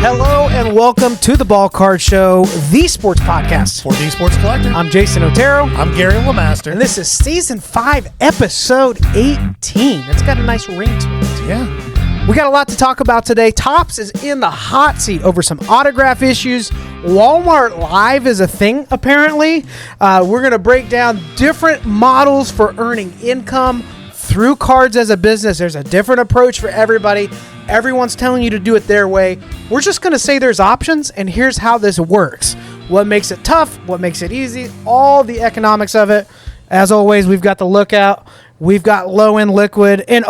Hello and welcome to the Ball Card Show, the sports podcast. For the Sports Collector. I'm Jason Otero. I'm Gary LeMaster. And this is Season 5, Episode 18. It's got a nice ring to it. Yeah. We got a lot to talk about today. Topps is in the hot seat over some autograph issues. Walmart Live is a thing, apparently. We're going to break down different models for earning income through cards as a business. There's a different approach for everybody. Everyone's telling you to do it their way. We're just going to say there's options, and here's how this works. What makes it tough, what makes it easy, all the economics of it. As always, we've got the Lookout. We've got Lowend Liquid. And,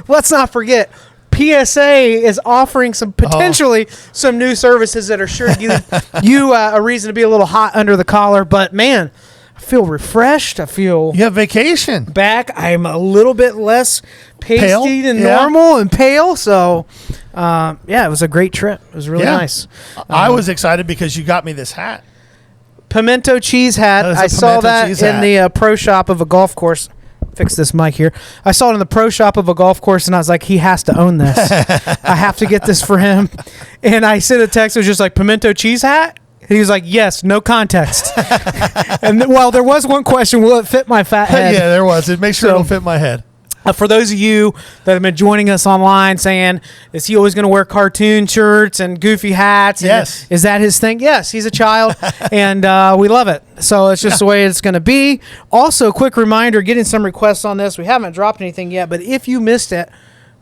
let's not forget, PSA is offering some potentially some new services that are sure to give you a reason to be a little hot under the collar. But, man, I feel refreshed. I feel... You have vacation. Back. I'm a little bit less pasty than normal and pale. So, it was a great trip. It was really nice. I was excited because you got me this hat. Pimento cheese hat. I saw that in the pro shop of a golf course. Fix this mic here. I saw it in the pro shop of a golf course, and I was like, he has to own this. I have to get this for him. And I sent a text. It was just like, pimento cheese hat? He was like, yes, no context. And there was one question, will it fit my fat head? Yeah, there was. It makes sure it'll fit my head. For those of you that have been joining us online saying, is he always going to wear cartoon shirts and goofy hats? Yes. Is that his thing? Yes, he's a child, and we love it. So it's just the way it's going to be. Also, quick reminder, getting some requests on this. We haven't dropped anything yet, but if you missed it,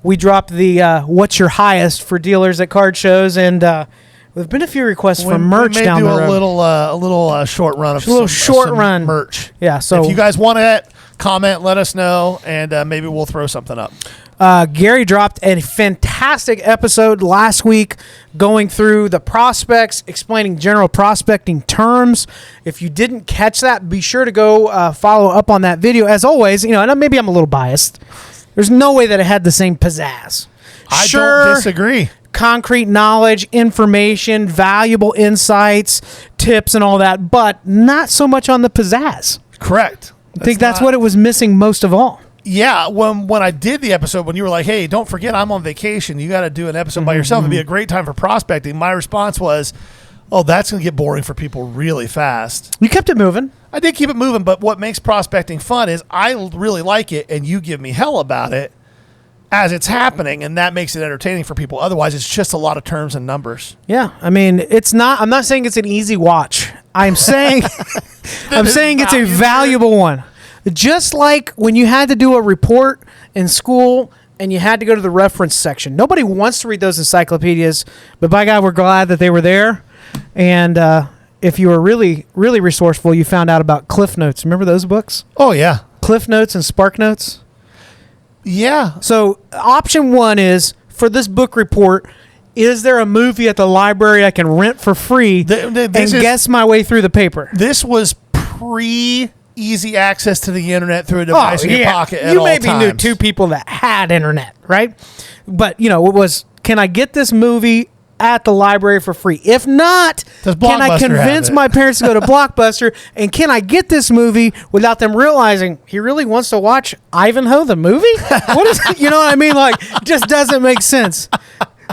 we dropped the what's your highest for dealers at card shows, and there've been a few requests for merch down the road. A little short run of some merch. Yeah. So if you guys want it, comment, let us know, and maybe we'll throw something up. Gary dropped a fantastic episode last week going through the prospects, explaining general prospecting terms. If you didn't catch that, be sure to go follow up on that video. As always, and maybe I'm a little biased. There's no way that it had the same pizzazz. I don't disagree. Concrete knowledge, information, valuable insights, tips, and all that, but not so much on the pizzazz. Correct. I think that's what it was missing most of all. Yeah, when I did the episode, when you were like, hey, don't forget I'm on vacation, you got to do an episode by yourself. It'd be a great time for prospecting. My response was, that's going to get boring for people really fast. You kept it moving. I did keep it moving, but what makes prospecting fun is I really like it, and you give me hell about it as it's happening, and that makes it entertaining for people. Otherwise, it's just a lot of terms and numbers. Yeah, I mean, I'm not saying it's an easy watch. I'm saying it's a valuable one. Just like when you had to do a report in school and you had to go to the reference section. Nobody wants to read those encyclopedias, but by God, we're glad that they were there. And if you were really, really resourceful, you found out about Cliff Notes. Remember those books? Oh, yeah. Cliff Notes and Spark Notes? Yeah. So option one is, for this book report, is there a movie at the library I can rent for free and guess my way through the paper? This was pre-easy access to the internet through a device in your pocket at all times. You maybe knew two people that had internet, right? But, it was, can I get this movie at the library for free? If not, can I convince my parents to go to Blockbuster? And can I get this movie without them realizing he really wants to watch Ivanhoe the movie? What is it? You know what I mean? Like, just doesn't make sense.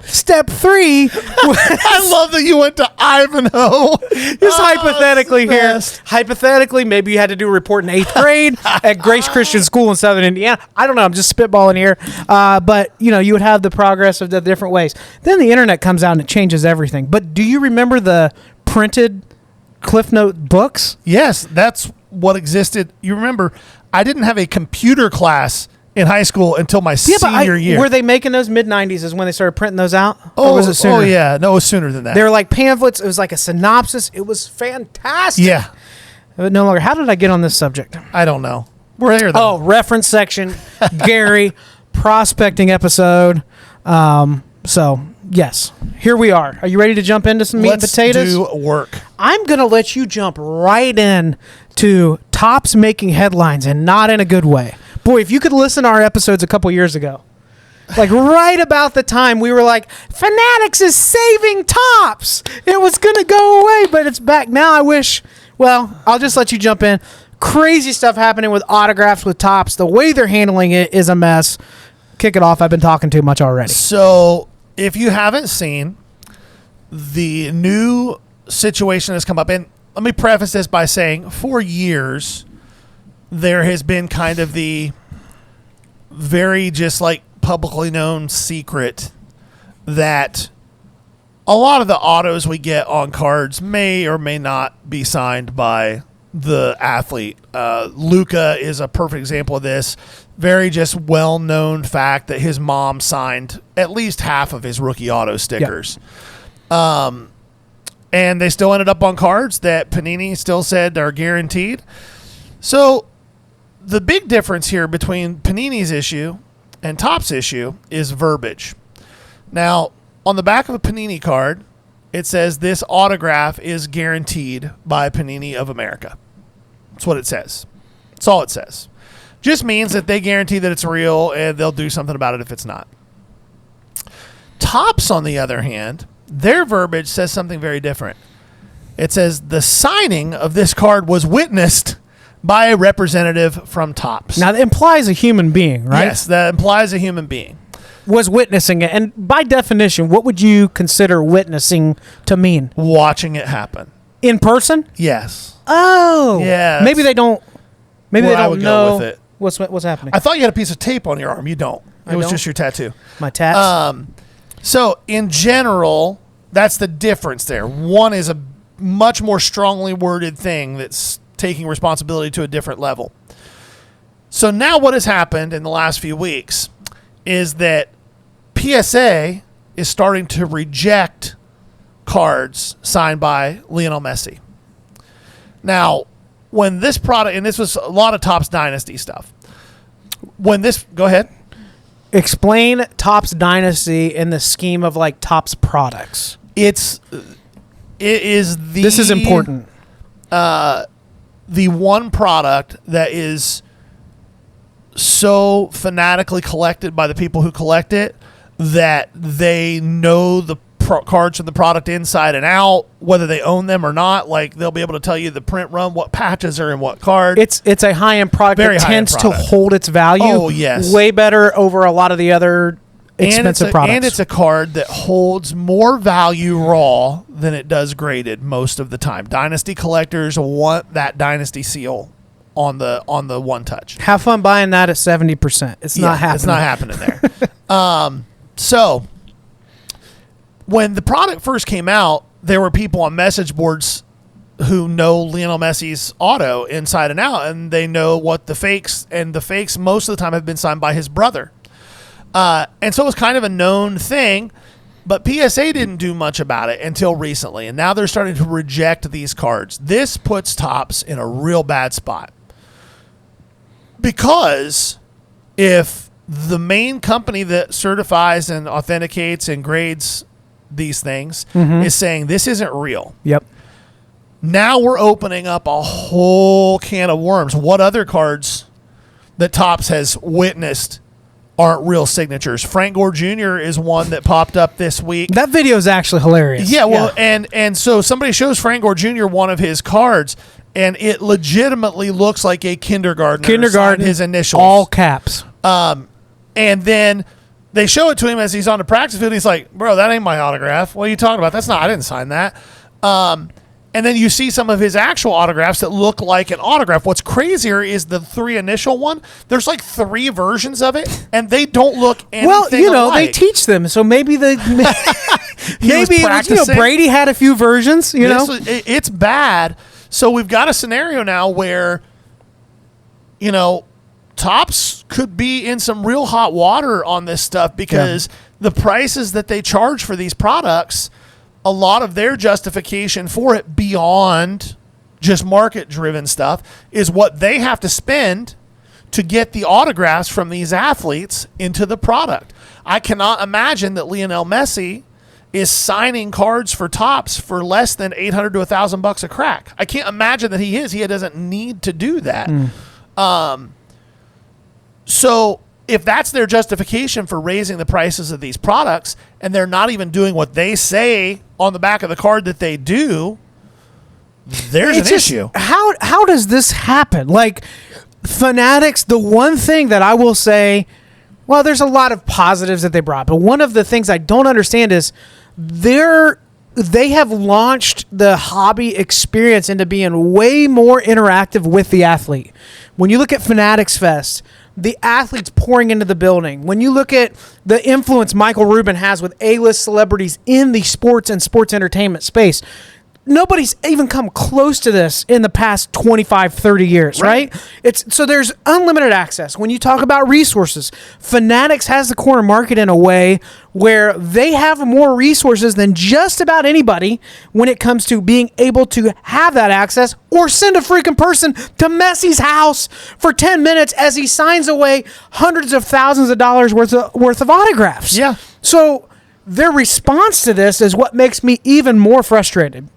Step 3. I love that you went to Ivanhoe. Just hypothetically here. Hypothetically, maybe you had to do a report in 8th grade at Grace Christian School in Southern Indiana. I don't know. I'm just spitballing here. But, you would have the progress of the different ways. Then the internet comes out and it changes everything. But do you remember the printed Cliff Note books? Yes, that's what existed. You remember, I didn't have a computer class in high school until my senior year. Were they making those mid-90s is when they started printing those out? Or was it sooner? Oh, yeah. No, it was sooner than that. They were like pamphlets. It was like a synopsis. It was fantastic. Yeah. But no longer. How did I get on this subject? I don't know. We're here, though. Reference section. Gary, prospecting episode. So, yes. Here we are. Are you ready to jump into some meat and potatoes? Let's do work. I'm going to let you jump right in to Topps making headlines, and not in a good way. Boy, if you could listen to our episodes a couple years ago, like right about the time we were like, Fanatics is saving Topps. It was going to go away, but it's back now. I'll just let you jump in. Crazy stuff happening with autographs with Topps. The way they're handling it is a mess. Kick it off. I've been talking too much already. So if you haven't seen, the new situation has come up. And let me preface this by saying, for years, there has been kind of the very just like publicly known secret that a lot of the autos we get on cards may or may not be signed by the athlete. Luca is a perfect example of this. Very just well-known fact that his mom signed at least half of his rookie auto stickers. Yep. And they still ended up on cards that Panini still said are guaranteed. So the big difference here between Panini's issue and Topps' issue is verbiage. Now, on the back of a Panini card, it says this autograph is guaranteed by Panini of America. That's what it says. That's all it says. Just means that they guarantee that it's real and they'll do something about it if it's not. Topps, on the other hand, their verbiage says something very different. It says the signing of this card was witnessed by a representative from Topps. Now, that implies a human being, right? Yes, that implies a human being. Was witnessing it. And by definition, what would you consider witnessing to mean? Watching it happen. In person? Yes. Oh. Yeah. Maybe they don't. Maybe they don't know with it. What's happening. I thought you had a piece of tape on your arm. You don't. It was just your tattoo. My tats. So in general, that's the difference there. One is a much more strongly worded thing that's taking responsibility to a different level. So now what has happened in the last few weeks is that PSA is starting to reject cards signed by Lionel Messi. Now, when this product, and this was a lot of Topps Dynasty stuff. Go ahead. Explain Topps Dynasty in the scheme of like Topps products. This is important. The one product that is so fanatically collected by the people who collect it that they know the cards from the product inside and out, whether they own them or not. Like, they'll be able to tell you the print run, what patches are in what card. It's a high-end product that tends to hold its value. Oh, yes. Way better over a lot of the other expensive products. And it's a card that holds more value raw than it does graded most of the time. Dynasty collectors want that Dynasty seal on the one touch. Have fun buying that at 70%. It's not happening. It's not happening there. So when the product first came out, there were people on message boards who know Lionel Messi's auto inside and out, and they know what the fakes most of the time have been signed by his brother. And so it was kind of a known thing, but PSA didn't do much about it until recently, and now they're starting to reject these cards. This puts Topps in a real bad spot, because if the main company that certifies and authenticates and grades these things is saying this isn't real. Yep. Now we're opening up a whole can of worms. What other cards that Topps has witnessed aren't real signatures? Frank Gore Jr. is one that popped up this week. That video is actually hilarious. Yeah, well, and so somebody shows Frank Gore Jr. one of his cards, and it legitimately looks like a kindergartner signed his initials. All caps. And then they show it to him as he's on the practice field. He's like, bro, that ain't my autograph. What are you talking about? I didn't sign that. And then you see some of his actual autographs that look like an autograph. What's crazier is the 3 initial one. There's like 3 versions of it, and they don't look anything alike. They teach them, so maybe maybe practicing. Brady had a few versions. It's bad. So we've got a scenario now where, Topps could be in some real hot water on this stuff, because the prices that they charge for these products, a lot of their justification for it beyond just market-driven stuff is what they have to spend to get the autographs from these athletes into the product. I cannot imagine that Lionel Messi is signing cards for Topps for less than $800 to $1,000 a crack. I can't imagine that he is. He doesn't need to do that. So if that's their justification for raising the prices of these products, and they're not even doing what they say on the back of the card that they do, there's an issue. How does this happen? Like, Fanatics, the one thing that I will say, well, there's a lot of positives that they brought, but one of the things I don't understand is their they have launched the hobby experience into being way more interactive with the athlete. When you look at Fanatics Fest, the athletes pouring into the building. When you look at the influence Michael Rubin has with A-list celebrities in the sports and sports entertainment space, nobody's even come close to this in the past 25, 30 years, right? So there's unlimited access. When you talk about resources, Fanatics has the corner market in a way where they have more resources than just about anybody when it comes to being able to have that access or send a freaking person to Messi's house for 10 minutes as he signs away hundreds of thousands of dollars worth of autographs. Yeah. So their response to this is what makes me even more frustrated.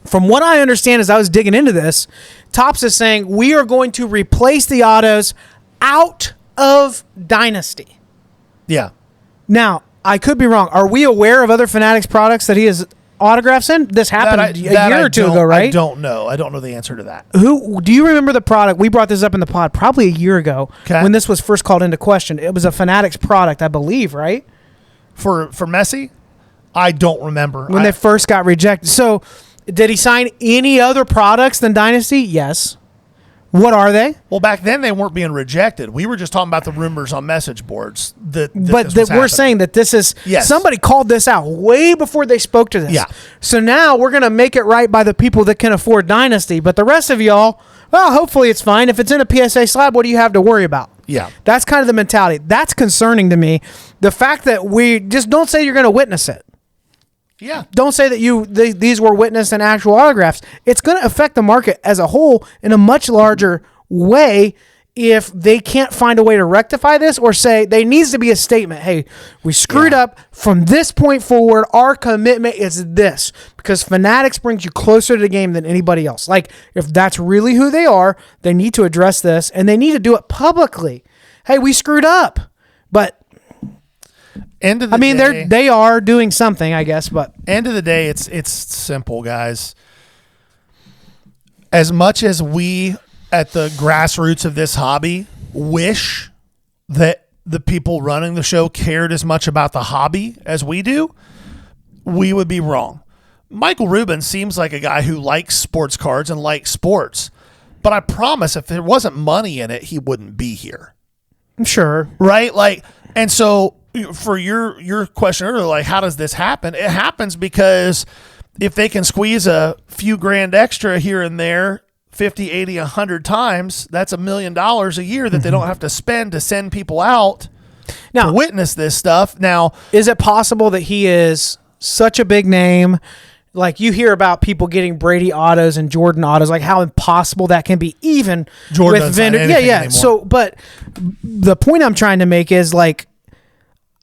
From what I understand as I was digging into this, Topps is saying we are going to replace the autos out of Dynasty. Yeah. Now, I could be wrong. Are we aware of other Fanatics products that he has autographs in? This happened a year or two ago, right? I don't know. I don't know the answer to that. Who do you remember the product? We brought this up in the pod probably a year ago when this was first called into question. It was a Fanatics product, I believe, right? For Messi? I don't remember. When they first got rejected. So, did he sign any other products than Dynasty? Yes. What are they? Well, back then they weren't being rejected. We were just talking about the rumors on message boards. But we're saying that this is somebody called this out way before they spoke to this. Yeah. So now we're going to make it right by the people that can afford Dynasty. But the rest of y'all, well, hopefully it's fine. If it's in a PSA slab, what do you have to worry about? Yeah. That's kind of the mentality. That's concerning to me. The fact that we just don't say you're going to witness it. Yeah. Don't say that these were witnessed in actual autographs. It's going to affect the market as a whole in a much larger way if they can't find a way to rectify this or say there needs to be a statement. Hey, we screwed up. From this point forward, our commitment is this, because Fanatics brings you closer to the game than anybody else. Like, if that's really who they are, they need to address this and they need to do it publicly. Hey, we screwed up. But end of the day, they are doing something, I guess, but end of the day, it's simple, guys. As much as we at the grassroots of this hobby wish that the people running the show cared as much about the hobby as we do, we would be wrong. Michael Rubin seems like a guy who likes sports cards and likes sports, but I promise if there wasn't money in it, he wouldn't be here. I'm sure. Right? And so for your question earlier, like, how does this happen? It happens because if they can squeeze a few grand extra here and there, 50, 80, 100 times, that's $1 million a year that they don't have to spend to send people out to witness this stuff. Now, is it possible that he is such a big name? Like, you hear about people getting Brady autos and Jordan autos, like how impossible that can be, even Jordan with vendors. Anymore. So, but the point I'm trying to make is, like,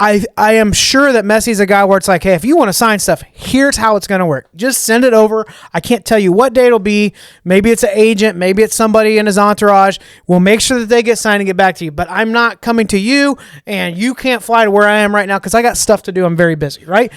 I am sure that Messi's a guy where it's like, hey, if you want to sign stuff, here's how it's going to work. Just send it over. I can't tell you what day it'll be. Maybe it's an agent. Maybe it's somebody in his entourage. We'll make sure that they get signed and get back to you. But I'm not coming to you, and you can't fly to where I am right now because I got stuff to do. I'm very busy, right?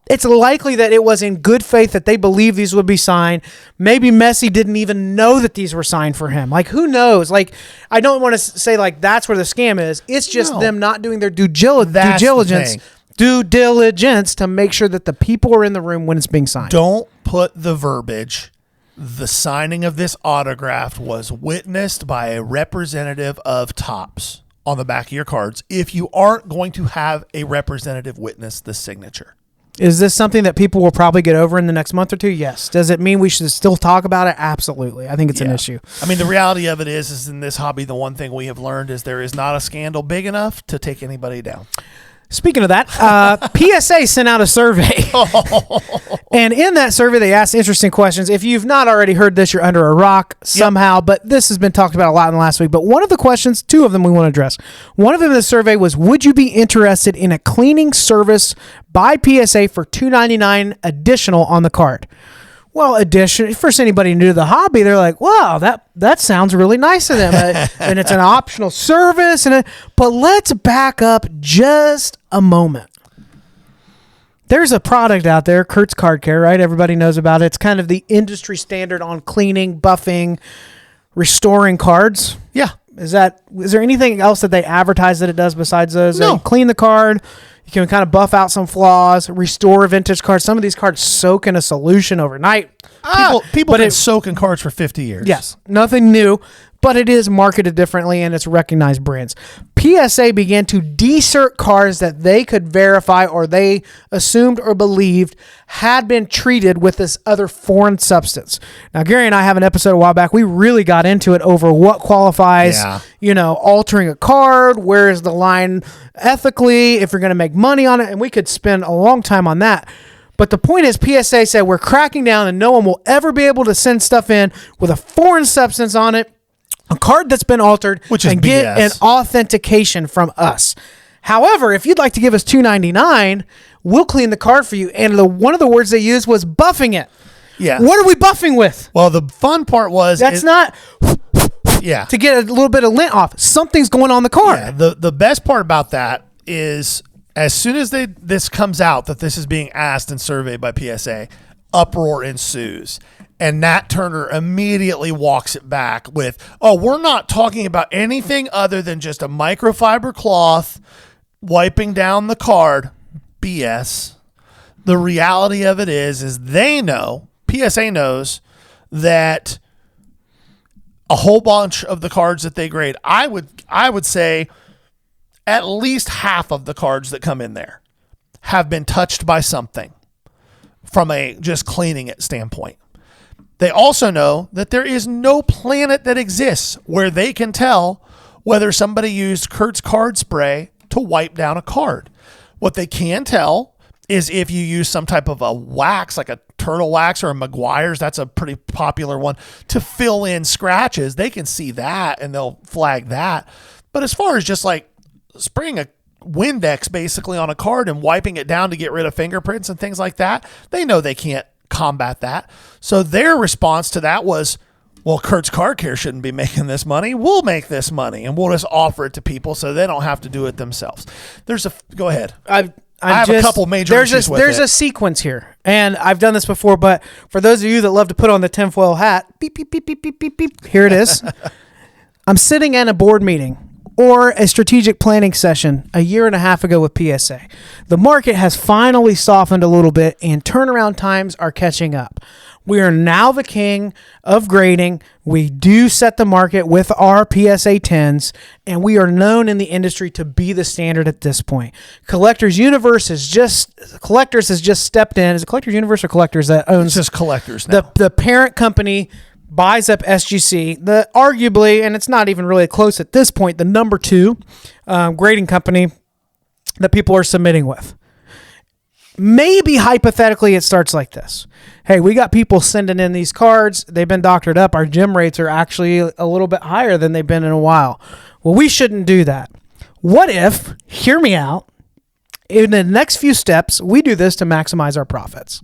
It's likely that it was in good faith that they believed these would be signed. Maybe Messi didn't even know that these were signed for him. Like, who knows? Like, I don't want to say, like, that's where the scam is. It's just them not doing their due diligence to make sure that the people are in the room when it's being signed. Don't put the verbiage, the signing of this autograph was witnessed by a representative of Topps on the back of your cards if you aren't going to have a representative witness the signature. Is this something that people will probably get over in the next month or two? Yes. Does it mean we should still talk about it? Absolutely. I think it's an issue. I mean, the reality of it is in this hobby, the one thing we have learned is there is not a scandal big enough to take anybody down. Speaking of that, PSA sent out a survey. And in that survey, they asked interesting questions. If you've not already heard this, you're under a rock somehow, but this has been talked about a lot in the last week. But one of the questions, two of them we want to address. One of them in the survey was, would you be interested in a cleaning service by PSA for $2.99 additional on the card? Well, addition, first anybody new to the hobby, they're like, wow, that sounds really nice of them. And it's an optional service. But let's back up just a moment. There's a product out there, Kurt's Card Care, right? Everybody knows about it. It's kind of the industry standard on cleaning, buffing, restoring cards. Yeah. Is there anything else that they advertise that it does besides those? No. You clean the card, You can kind of buff out some flaws, restore vintage cards. Some of these cards soak in a solution overnight. People can soak in cards for 50 years. Yes, nothing new, but it is marketed differently and it's recognized brands. PSA began to decert cards that they could verify or they assumed or believed had been treated with this other foreign substance. Now, Gary and I have an episode a while back. We really got into it over what qualifies, altering a card. Where is the line ethically if you're going to make money on it? And we could spend a long time on that. But the point is, PSA said we're cracking down and no one will ever be able to send stuff in with a foreign substance on it, a card that's been altered, and get an authentication from us. However, if you'd like to give us $2.99, we'll clean the card for you. And one of the words they used was buffing it. Yeah. What are we buffing with? Well, the fun part was that's not to get a little bit of lint off. Something's going on the card. Yeah, the best part about that is as soon as this comes out that this is being asked and surveyed by PSA, uproar ensues. And Nat Turner immediately walks it back with, we're not talking about anything other than just a microfiber cloth wiping down the card. BS. The reality of it is they know, PSA knows, that a whole bunch of the cards that they grade, I would say at least half of the cards that come in there have been touched by something from a just cleaning it standpoint. They also know that there is no planet that exists where they can tell whether somebody used Kurt's card spray to wipe down a card. What they can tell is if you use some type of a wax, like a turtle wax or a Meguiar's, that's a pretty popular one, to fill in scratches. They can see that and they'll flag that. But as far as just like spraying a Windex basically on a card and wiping it down to get rid of fingerprints and things like that, they know they can't combat that. So their response to that was, well, Kurt's Car Care shouldn't be making this money. We'll make this money and we'll just offer it to people so they don't have to do it themselves. Go ahead. I have a couple major issues with it. There's a sequence here, and I've done this before, but for those of you that love to put on the tinfoil hat, beep, beep, beep, beep, beep, beep, beep, here it is. I'm sitting in a board meeting or a strategic planning session a year and a half ago with PSA. The market has finally softened a little bit and turnaround times are catching up. We are now the king of grading. We do set the market with our PSA 10s, and we are known in the industry to be the standard at this point. Collectors has just stepped in. Is it Collectors Universe or Collectors that owns? It's just Collectors now. The parent company buys up SGC, arguably, and it's not even really close at this point, the number 2 grading company that people are submitting with. Maybe hypothetically it starts like this. Hey, we got people sending in these cards. They've been doctored up. Our gem rates are actually a little bit higher than they've been in a while. Well, we shouldn't do that. What if, hear me out, in the next few steps, we do this to maximize our profits?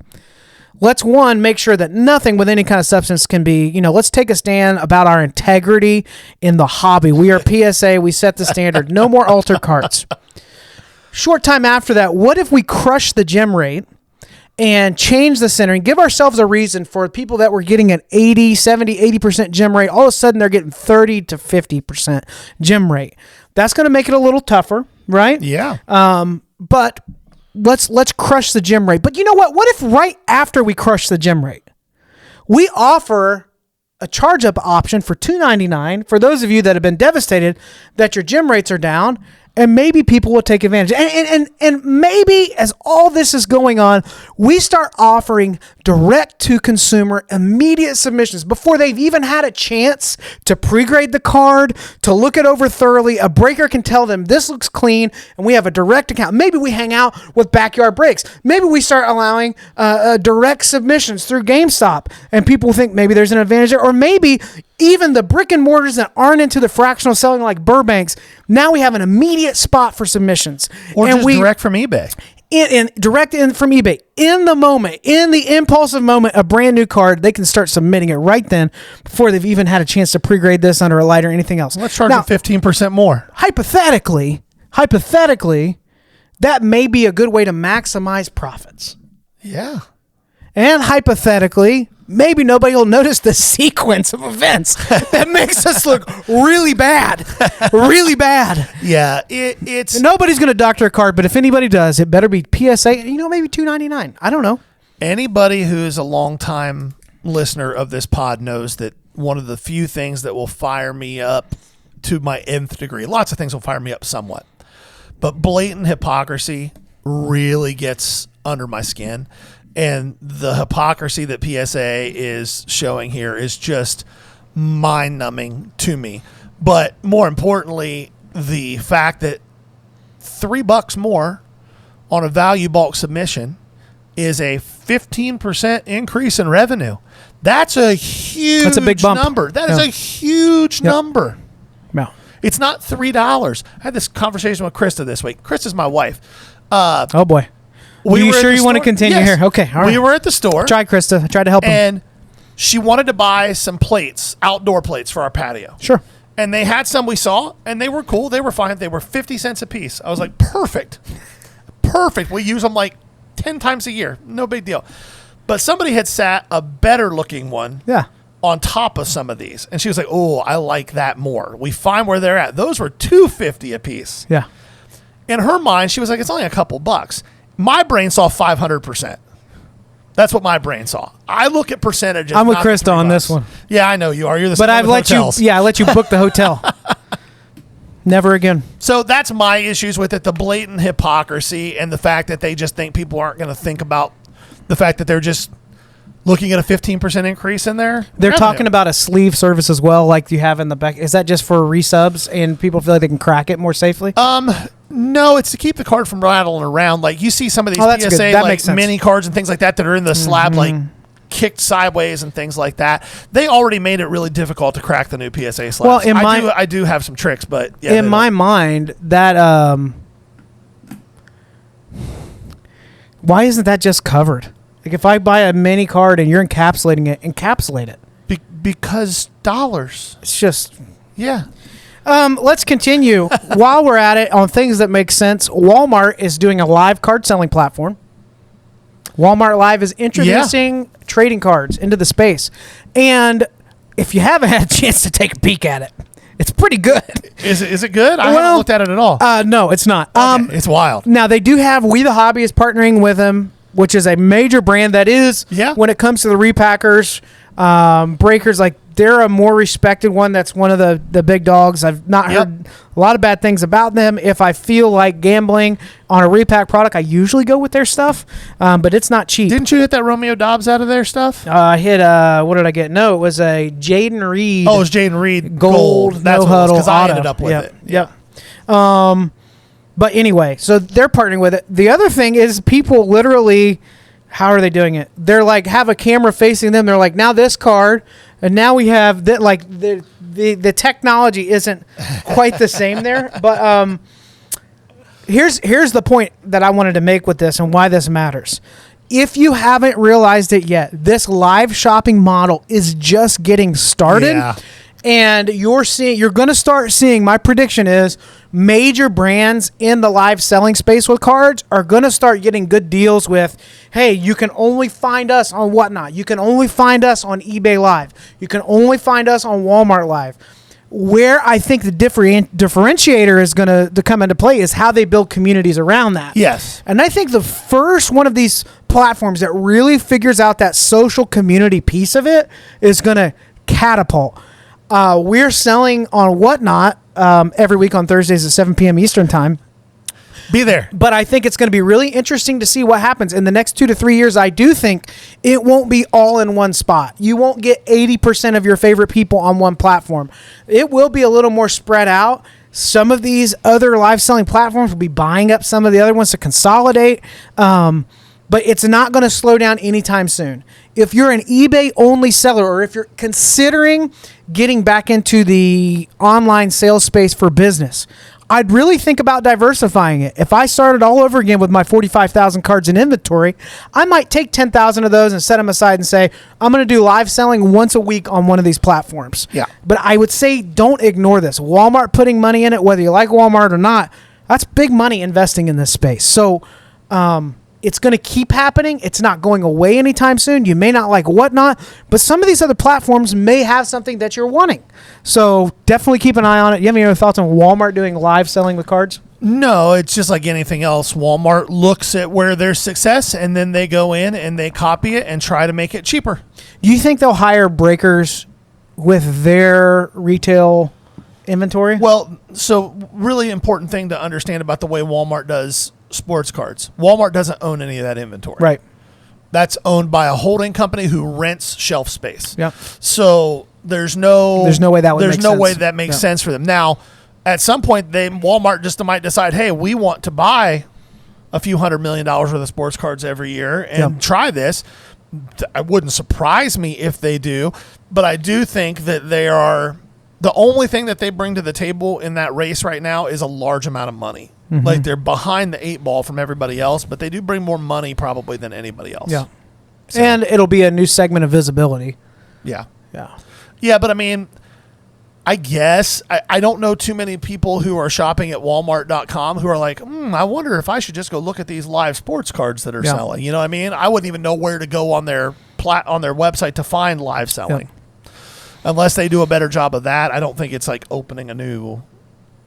Let's, one, make sure that nothing with any kind of substance can be, let's take a stand about our integrity in the hobby. We are PSA. We set the standard. No more altered cards. Short time after that, what if we crush the gem rate and change the centering, give ourselves a reason for people that were getting an 80, 70, 80% gem rate. All of a sudden, they're getting 30 to 50% gem rate. That's going to make it a little tougher, right? Yeah. But let's crush the gem rate. But you know what? What if right after we crush the gem rate, we offer a charge-up option for $2.99 for those of you that have been devastated that your gem rates are down, and maybe people will take advantage. And maybe as all this is going on, we start offering direct-to-consumer immediate submissions before they've even had a chance to pre-grade the card, to look it over thoroughly. A breaker can tell them this looks clean, and we have a direct account. Maybe we hang out with Backyard Breaks. Maybe we start allowing direct submissions through GameStop, and people think maybe there's an advantage there. Or maybe even the brick and mortars that aren't into the fractional selling like Burbank's, now we have an immediate spot for submissions. Or just direct from eBay. Direct in from eBay. In the moment, in the impulsive moment, a brand new card, they can start submitting it right then before they've even had a chance to pre-grade this under a light or anything else. Let's charge them 15% more. Hypothetically, that may be a good way to maximize profits. Yeah. And hypothetically, maybe nobody will notice the sequence of events that makes us look really bad. Really bad. Yeah, it's... Nobody's going to doctor a card, but if anybody does, it better be PSA, maybe $2.99. I don't know. Anybody who is a long-time listener of this pod knows that one of the few things that will fire me up to my nth degree, lots of things will fire me up somewhat, but blatant hypocrisy really gets under my skin. And the hypocrisy that PSA is showing here is just mind-numbing to me. But more importantly, the fact that $3 more on a value bulk submission is a 15% increase in revenue. That's a That's a big bump. number. That is a huge number. No. It's not $3. I had this conversation with Krista this week. Krista's my wife. Oh, boy. Are you sure you want to continue here? Okay, all right. We were at the store. Try, Krista. I tried to help him. And she wanted to buy some plates, outdoor plates for our patio. Sure. And they had some we saw, and they were cool. They were fine. They were 50 cents a piece. I was like, perfect. Perfect. We use them like 10 times a year. No big deal. But somebody had sat a better looking one on top of some of these. And she was like, oh, I like that more. We find where they're at. Those were $2.50 a piece. Yeah. In her mind, she was like, it's only a couple bucks. My brain saw 500%. That's what my brain saw. I look at percentages. I'm with Krista on this one. Yeah, I know you are. You're the But same I've with let hotels. you. Yeah, I let you book the hotel. Never again. So that's my issues with it: the blatant hypocrisy and the fact that they just think people aren't going to think about the fact that they're just looking at a 15% increase in there. They're talking about a sleeve service as well, like you have in the back. Is that just for resubs and people feel like they can crack it more safely? No, it's to keep the card from rattling around. Like you see some of these PSA like mini cards and things like that are in the slab like kicked sideways and things like that. They already made it really difficult to crack the new PSA slabs. Well, I do have some tricks, but yeah, in my mind, that why isn't that just covered? Like if I buy a mini card and you're encapsulating it, encapsulate it. Because dollars. It's just yeah. Let's continue. While we're at it, on things that make sense, Walmart is doing a live card selling platform. Walmart Live is introducing trading cards into the space. And if you haven't had a chance to take a peek at it, it's pretty good. Is it good? I haven't looked at it at all. No, it's not. Okay, it's wild. Now, they do have We the Hobbyist partnering with them, which is a major brand that is, when it comes to the repackers, breakers, like they're a more respected one. That's one of the big dogs. I've not heard a lot of bad things about them. If I feel like gambling on a repack product, I usually go with their stuff, but it's not cheap. Didn't you hit that Romeo Dobbs out of their stuff? I hit, what did I get? No, it was a Jaden Reed. Oh, it was Jaden Reed. Gold. That's no huddle. Because I ended up with it. Yep. But anyway, so they're partnering with it. The other thing is people literally, how are they doing it? They're like, have a camera facing them. They're like, now this card, and now we have that. Like the technology isn't quite the same there. But here's the point that I wanted to make with this and why this matters. If you haven't realized it yet, this live shopping model is just getting started. Yeah. And you're going to start seeing, my prediction is major brands in the live selling space with cards are going to start getting good deals with, hey, you can only find us on Whatnot. You can only find us on eBay Live. You can only find us on Walmart Live. Where I think the differentiator is going to come into play is how they build communities around that. Yes. And I think the first one of these platforms that really figures out that social community piece of it is going to catapult. We're selling on Whatnot every week on Thursdays at 7 p.m. Eastern time. Be there. But I think it's going to be really interesting to see what happens in the next 2 to 3 years. I do think it won't be all in one spot. You won't get 80% of your favorite people on one platform. It will be a little more spread out. Some of these other live selling platforms will be buying up some of the other ones to consolidate. But it's not going to slow down anytime soon. If you're an eBay-only seller or if you're considering getting back into the online sales space for business, I'd really think about diversifying it. If I started all over again with my 45,000 cards in inventory, I might take 10,000 of those and set them aside and say, I'm going to do live selling once a week on one of these platforms. Yeah. But I would say don't ignore this. Walmart putting money in it, whether you like Walmart or not, that's big money investing in this space. So, It's going to keep happening. It's not going away anytime soon. You may not like Whatnot, but some of these other platforms may have something that you're wanting. So definitely keep an eye on it. You have any other thoughts on Walmart doing live selling with cards? No, it's just like anything else. Walmart looks at where there's success, and then they go in and they copy it and try to make it cheaper. Do you think they'll hire breakers with their retail inventory? Well, so really important thing to understand about the way Walmart does sports cards. Walmart doesn't own any of that inventory. Right. That's owned by a holding company who rents shelf space. Yeah. So there's no way that would there's make no sense. way that makes sense for them. Now, at some point, Walmart just might decide, hey, we want to buy a few $100 million worth of sports cards every year and try this. It wouldn't surprise me if they do, but I do think that they are the only thing that they bring to the table in that race right now is a large amount of money. Mm-hmm. Like they're behind the 8 ball from everybody else, but they do bring more money probably than anybody else. Yeah. So, and it'll be a new segment of visibility. Yeah. Yeah. Yeah, but I mean, I guess I don't know too many people who are shopping at Walmart.com who are like, I wonder if I should just go look at these live sports cards that are selling. You know what I mean? I wouldn't even know where to go on their website to find live selling. Unless they do a better job of that. I don't think it's like opening a new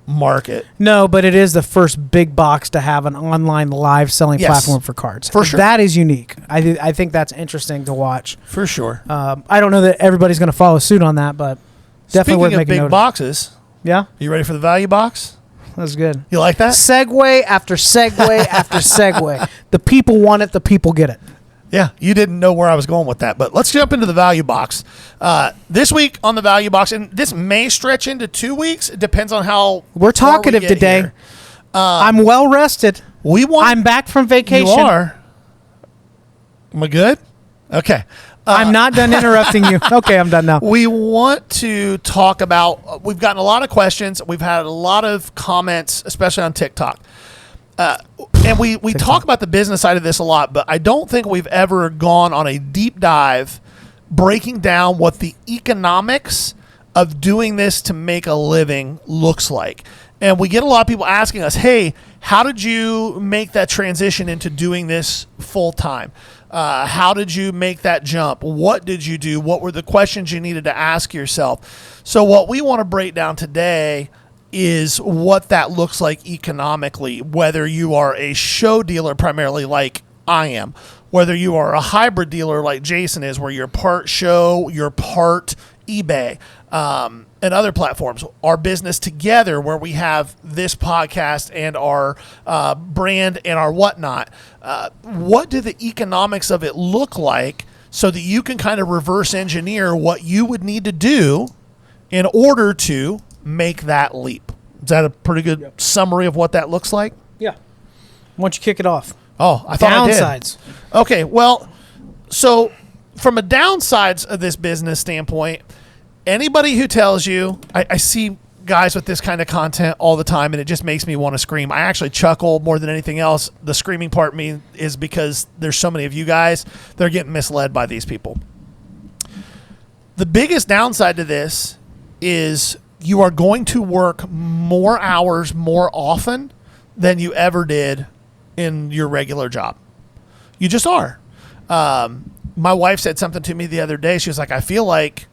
market. No, but it is the first big box to have an online live selling platform for cards. For sure. That is unique. I think that's interesting to watch. For sure. I don't know that everybody's going to follow suit on that, but definitely worth Speaking of making big note. boxes, Yeah, you ready for the value box? that's good. You like that? Segue after segue after segue. The people want it. The people get it. Yeah, you didn't know where I was going with that, but let's jump into the value box. This week on the value box, and this may stretch into 2 weeks. It depends on how We're far we talkative get today. here. I'm well rested. I'm back from vacation. You are. Am I good? Okay. I'm not done interrupting you. Okay, I'm done now. We want to talk about, we've gotten a lot of questions. We've had a lot of comments, especially on TikTok. And we talk about the business side of this a lot, but I don't think we've ever gone on a deep dive breaking down what the economics of doing this to make a living looks like. And we get a lot of people asking us, hey, how did you make that transition into doing this full time? How did you make that jump? What did you do? What were the questions you needed to ask yourself? So what we want to break down today is what that looks like economically, whether you are a show dealer primarily like I am, whether you are a hybrid dealer like Jason is, where you're part show, you're part eBay, and other platforms, our business together where we have this podcast and our brand and our whatnot. What do the economics of it look like so that you can kind of reverse engineer what you would need to do in order to make that leap? Is that a pretty good summary of what that looks like? Yeah. Why don't you kick it off? Oh, I thought I did. Downsides. Okay, well, so from a downsides of this business standpoint, anybody who tells you, I see guys with this kind of content all the time, and it just makes me want to scream. I actually chuckle more than anything else. The screaming part is because there's so many of you guys, they're getting misled by these people. The biggest downside to this is you are going to work more hours more often than you ever did in your regular job. You just are. My wife said something to me the other day. She was like, I feel like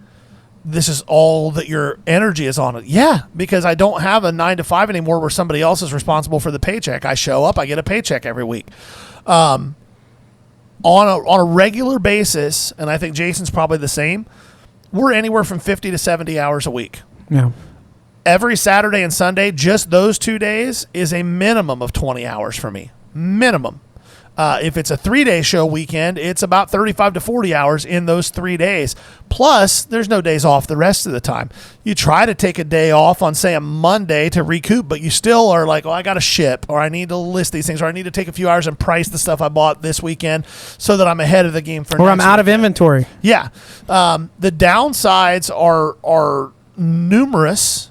this is all that your energy is on it. Yeah, because I don't have a 9 to 5 anymore where somebody else is responsible for the paycheck. I show up, I get a paycheck every week. On a regular basis, and I think Jason's probably the same, we're anywhere from 50 to 70 hours a week. Yeah. Every Saturday and Sunday, just those 2 days is a minimum of 20 hours for me. Minimum. If it's a 3-day show weekend, it's about 35 to 40 hours in those 3 days. Plus, there's no days off the rest of the time. You try to take a day off on, say, a Monday to recoup, but you still are like, oh, I got to ship, or I need to list these things, or I need to take a few hours and price the stuff I bought this weekend so that I'm ahead of the game for next Or I'm out of weekend. inventory. Yeah. The downsides are numerous,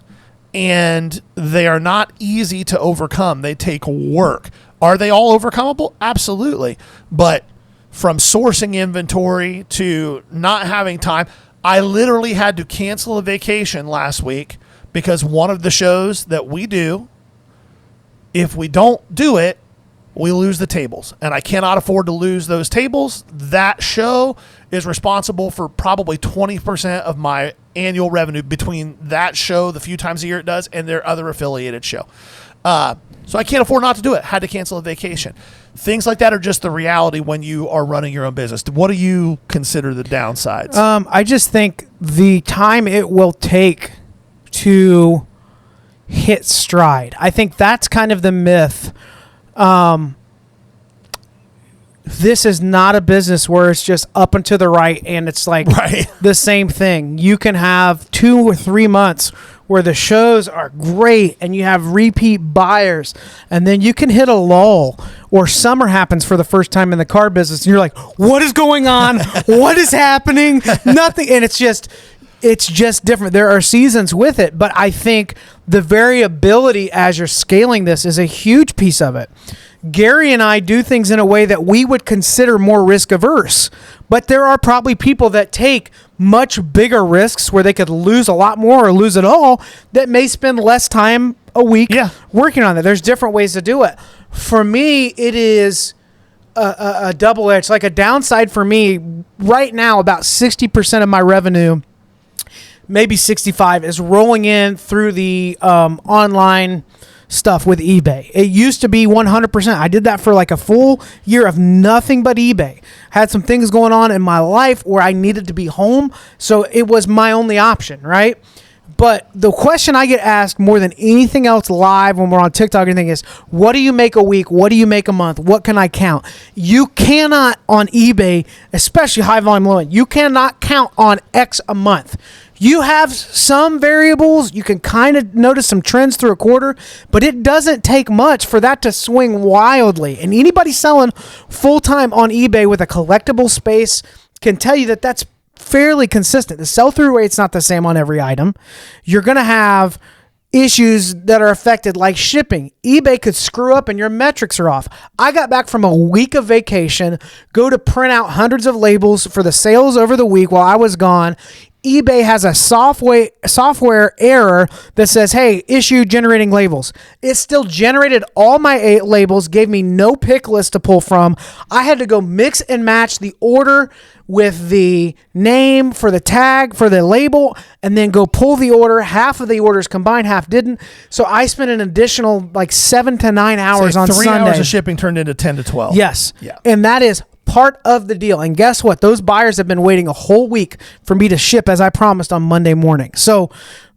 and they are not easy to overcome. They take work. Are they all overcomable? Absolutely. But from sourcing inventory to not having time, I literally had to cancel a vacation last week because one of the shows that we do, if we don't do it, we lose the tables, and I cannot afford to lose those tables. That show is responsible for probably 20% of my annual revenue between that show, the few times a year it does, and their other affiliated show. So I can't afford not to do it. Had to cancel a vacation. Things like that are just the reality when you are running your own business. What do you consider the downsides? I just think the time it will take to hit stride. I think that's kind of the myth. This is not a business where it's just up and to the right and it's like the same thing. You can have 2 or 3 months where the shows are great and you have repeat buyers, and then you can hit a lull, or summer happens for the first time in the car business and you're like, what is going on? What is happening? Nothing. And it's just different. There are seasons with it, but I think the variability as you're scaling this is a huge piece of it. Gary and I do things in a way that we would consider more risk averse, but there are probably people that take much bigger risks where they could lose a lot more or lose it all that may spend less time a week working on that. There's different ways to do it. For me, it is a double edge. Like a downside for me right now, about 60% of my revenue, maybe 65, is rolling in through the online stuff with eBay. It used to be 100%. I did that for like a full year of nothing but eBay. Had some things going on in my life where I needed to be home, so it was my only option, right? But the question I get asked more than anything else live when we're on TikTok or anything is, what do you make a week? What do you make a month? What can I count? You cannot on eBay, especially high volume low end, you cannot count on X a month. You have some variables. You can kind of notice some trends through a quarter, but it doesn't take much for that to swing wildly. And anybody selling full-time on eBay with a collectible space can tell you that that's fairly consistent. The sell-through rate's not the same on every item. You're going to have issues that are affected, like shipping. eBay could screw up and your metrics are off. I got back from a week of vacation, go to print out hundreds of labels for the sales over the week while I was gone. eBay has a software error that says, hey, issue generating labels. It still generated all my 8 labels, gave me no pick list to pull from. I had to go mix and match the order with the name for the tag for the label and then go pull the order. Half of the orders combined, half didn't. So I spent an additional like 7 to 9 hours on Sunday. 3 hours of shipping turned into 10 to 12. Yes. Yeah. And that is part of the deal. And guess what? Those buyers have been waiting a whole week for me to ship as I promised on Monday morning. So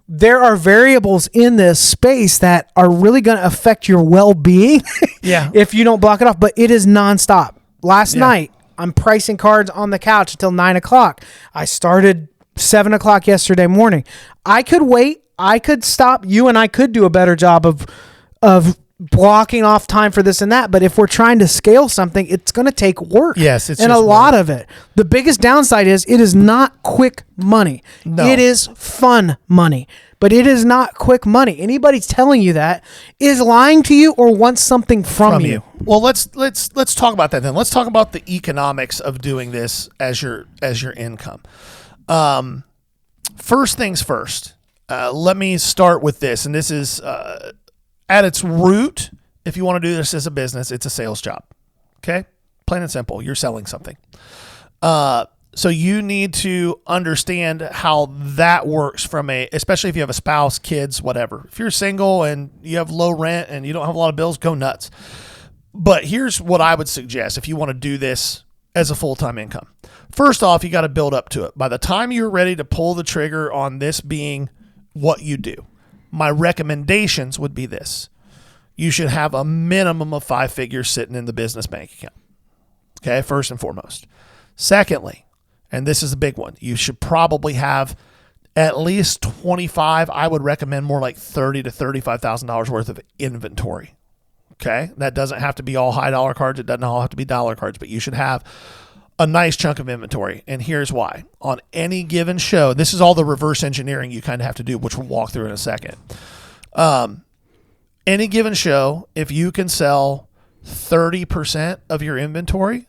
there are variables in this space that are really going to affect your well-being if you don't block it off. But it is nonstop. Last night, I'm pricing cards on the couch until 9 o'clock. I started 7 o'clock yesterday morning. I could wait. I could stop. You and I could do a better job of blocking off time for this and that. But if we're trying to scale something, it's going to take work. Yes, it's and a lot of it. The biggest downside is it is not quick money. No. It is fun money, but it is not quick money. Anybody telling you that is lying to you or wants something from you. Well, let's talk about that then. Let's talk about the economics of doing this as your income. First things first. Let me start with this, and this is at its root. If you want to do this as a business, it's a sales job. Okay, plain and simple. You're selling something. So you need to understand how that works especially if you have a spouse, kids, whatever. If you're single and you have low rent and you don't have a lot of bills, go nuts. But here's what I would suggest if you want to do this as a full-time income. First off, you got to build up to it. By the time you're ready to pull the trigger on this being what you do, my recommendations would be this. You should have a minimum of 5 figures sitting in the business bank account. Okay, first and foremost. Secondly, and this is a big one, you should probably have at least 25, I would recommend more like $30,000 to $35,000 worth of inventory. Okay, that doesn't have to be all high dollar cards. It doesn't all have to be dollar cards, but you should have a nice chunk of inventory. And here's why. On any given show, this is all the reverse engineering you kind of have to do, which we'll walk through in a second. Any given show, if you can sell 30% of your inventory,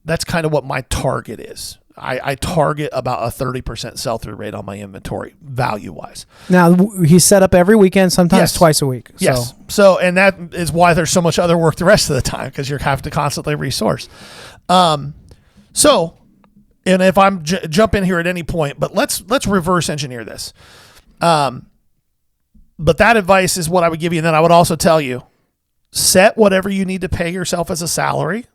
that's kind of what my target is. I target about a 30% sell-through rate on my inventory value-wise. Now, he's set up every weekend, sometimes Yes. twice a week. Yes. So, and that is why there's so much other work the rest of the time, because you have to constantly resource. So, and if I'm jump in here at any point, but let's reverse engineer this. But that advice is what I would give you. And then I would also tell you, set whatever you need to pay yourself as a salary,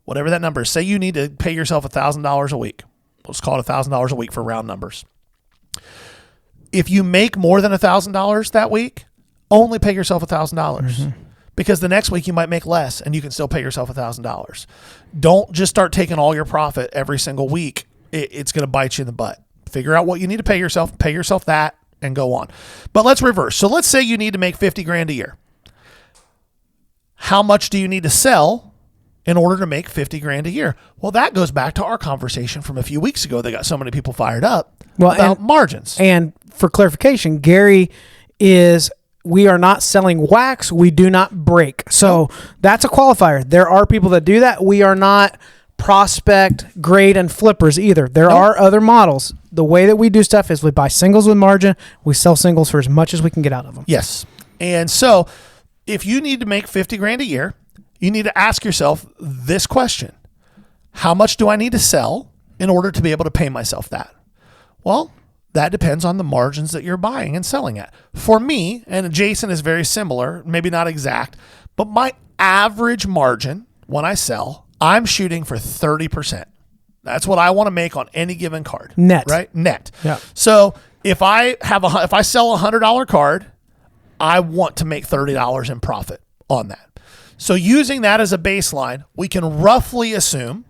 whatever that number is. Say you need to pay yourself $1,000 a week. Let's call it $1,000 a week for round numbers. If you make more than $1,000 that week, only pay yourself $1,000 because the next week you might make less and you can still pay yourself $1,000. Don't just start taking all your profit every single week. It's going to bite you in the butt. Figure out what you need to pay yourself that, and go on. But let's reverse. So let's say you need to make 50 grand a year. How much do you need to sell in order to make 50 grand a year? Well, that goes back to our conversation from a few weeks ago that got so many people fired up about margins. And for clarification, Gary we are not selling wax. We do not break. So that's a qualifier. There are people that do that. We are not prospect, grade, and flippers either. There are other models. The way that we do stuff is we buy singles with margin. We sell singles for as much as we can get out of them. Yes. And so if you need to make 50 grand a year, you need to ask yourself this question. How much do I need to sell in order to be able to pay myself that? Well, that depends on the margins that you're buying and selling at. For me, and Jason is very similar, maybe not exact, but my average margin when I sell, I'm shooting for 30%. That's what I want to make on any given card. Net. Right? Net. Yeah. So if I sell a $100 card, I want to make $30 in profit on that. So using that as a baseline, we can roughly assume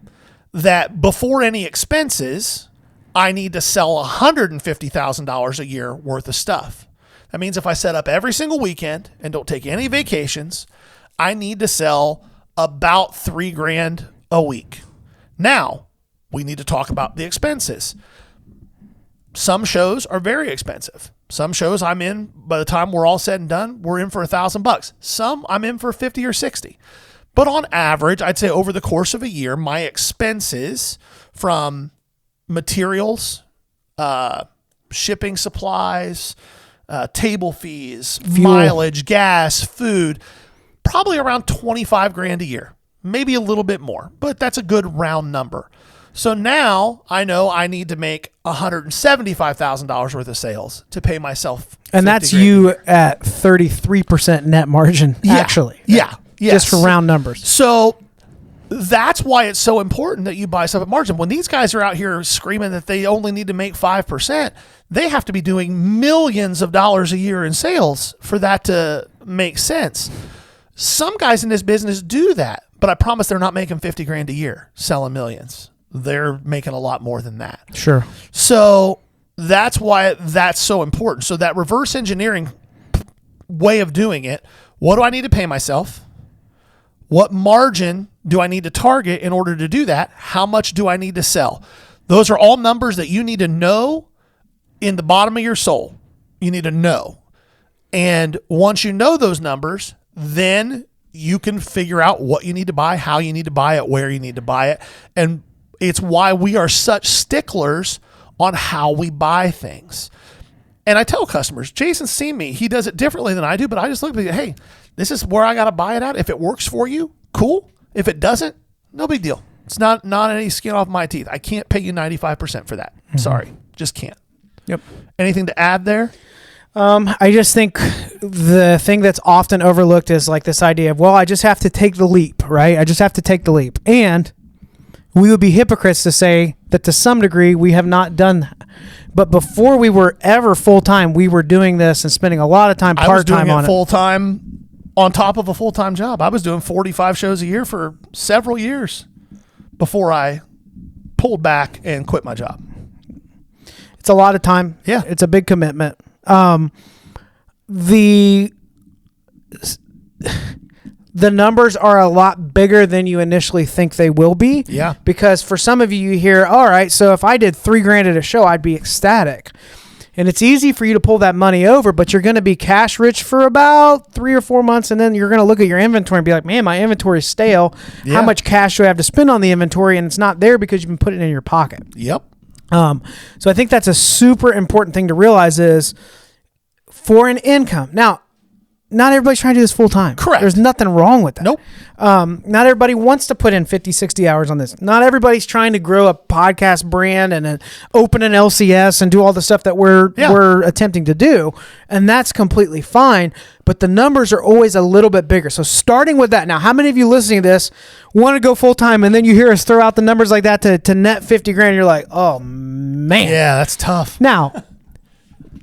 that before any expenses, I need to sell $150,000 a year worth of stuff. That means if I set up every single weekend and don't take any vacations, I need to sell about $3 grand a week. Now, we need to talk about the expenses. Some shows are very expensive. Some shows I'm in, by the time we're all said and done, we're in for $1,000. Some I'm in for 50 or 60. But on average, I'd say over the course of a year, my expenses from materials, shipping supplies, table fees, fuel, mileage, gas, food, probably around 25 grand a year, maybe a little bit more, but that's a good round number. So now I know I need to make $175,000 worth of sales to pay myself. And that's you at 33% net margin, actually. Yeah. Yes. Just for round numbers. So that's why it's so important that you buy stuff at margin. When these guys are out here screaming that they only need to make 5%, they have to be doing millions of dollars a year in sales for that to make sense. Some guys in this business do that, but I promise they're not making 50 grand a year selling millions. They're making a lot more than that. Sure. So that's why that's so important. So that reverse engineering way of doing it, what do I need to pay myself? What margin do I need to target in order to do that? How much do I need to sell? Those are all numbers that you need to know in the bottom of your soul. You need to know. And once you know those numbers, then you can figure out what you need to buy, how you need to buy it, where you need to buy it. And it's why we are such sticklers on how we buy things. And I tell customers, Jason's seen me. He does it differently than I do, but I just look at it, hey, this is where I got to buy it at. If it works for you, cool. If it doesn't, no big deal. It's not any skin off my teeth. I can't pay you 95% for that. Sorry, just can't. Yep. Anything to add there? I just think the thing that's often overlooked is like this idea of, well, I just have to take the leap, right? I just have to take the leap. And we would be hypocrites to say that to some degree we have not done that. But before we were ever full-time, we were doing this and spending a lot of time part-time on it. Full-time on top of a full-time job. I was doing 45 shows a year for several years before I pulled back and quit my job. It's a lot of time. Yeah. It's a big commitment. The numbers are a lot bigger than you initially think they will be. Yeah. Because for some of you, you hear, all right, so if I did $3 grand at a show, I'd be ecstatic. And it's easy for you to pull that money over, but you're going to be cash rich for about 3 or 4 months. And then you're going to look at your inventory and be like, man, my inventory is stale. Yeah. How much cash do I have to spend on the inventory? And it's not there because you've been putting it in your pocket. Yep. So I think that's a super important thing to realize is for an income. Now, not everybody's trying to do this full time. Correct. There's nothing wrong with that. Nope. Not everybody wants to put in 50, 60 hours on this. Not everybody's trying to grow a podcast brand and open an LCS and do all the stuff that we're attempting to do. And that's completely fine. But the numbers are always a little bit bigger. So starting with that. Now, how many of you listening to this want to go full time and then you hear us throw out the numbers like that to net 50 grand? And you're like, oh, man. Yeah, that's tough. Now,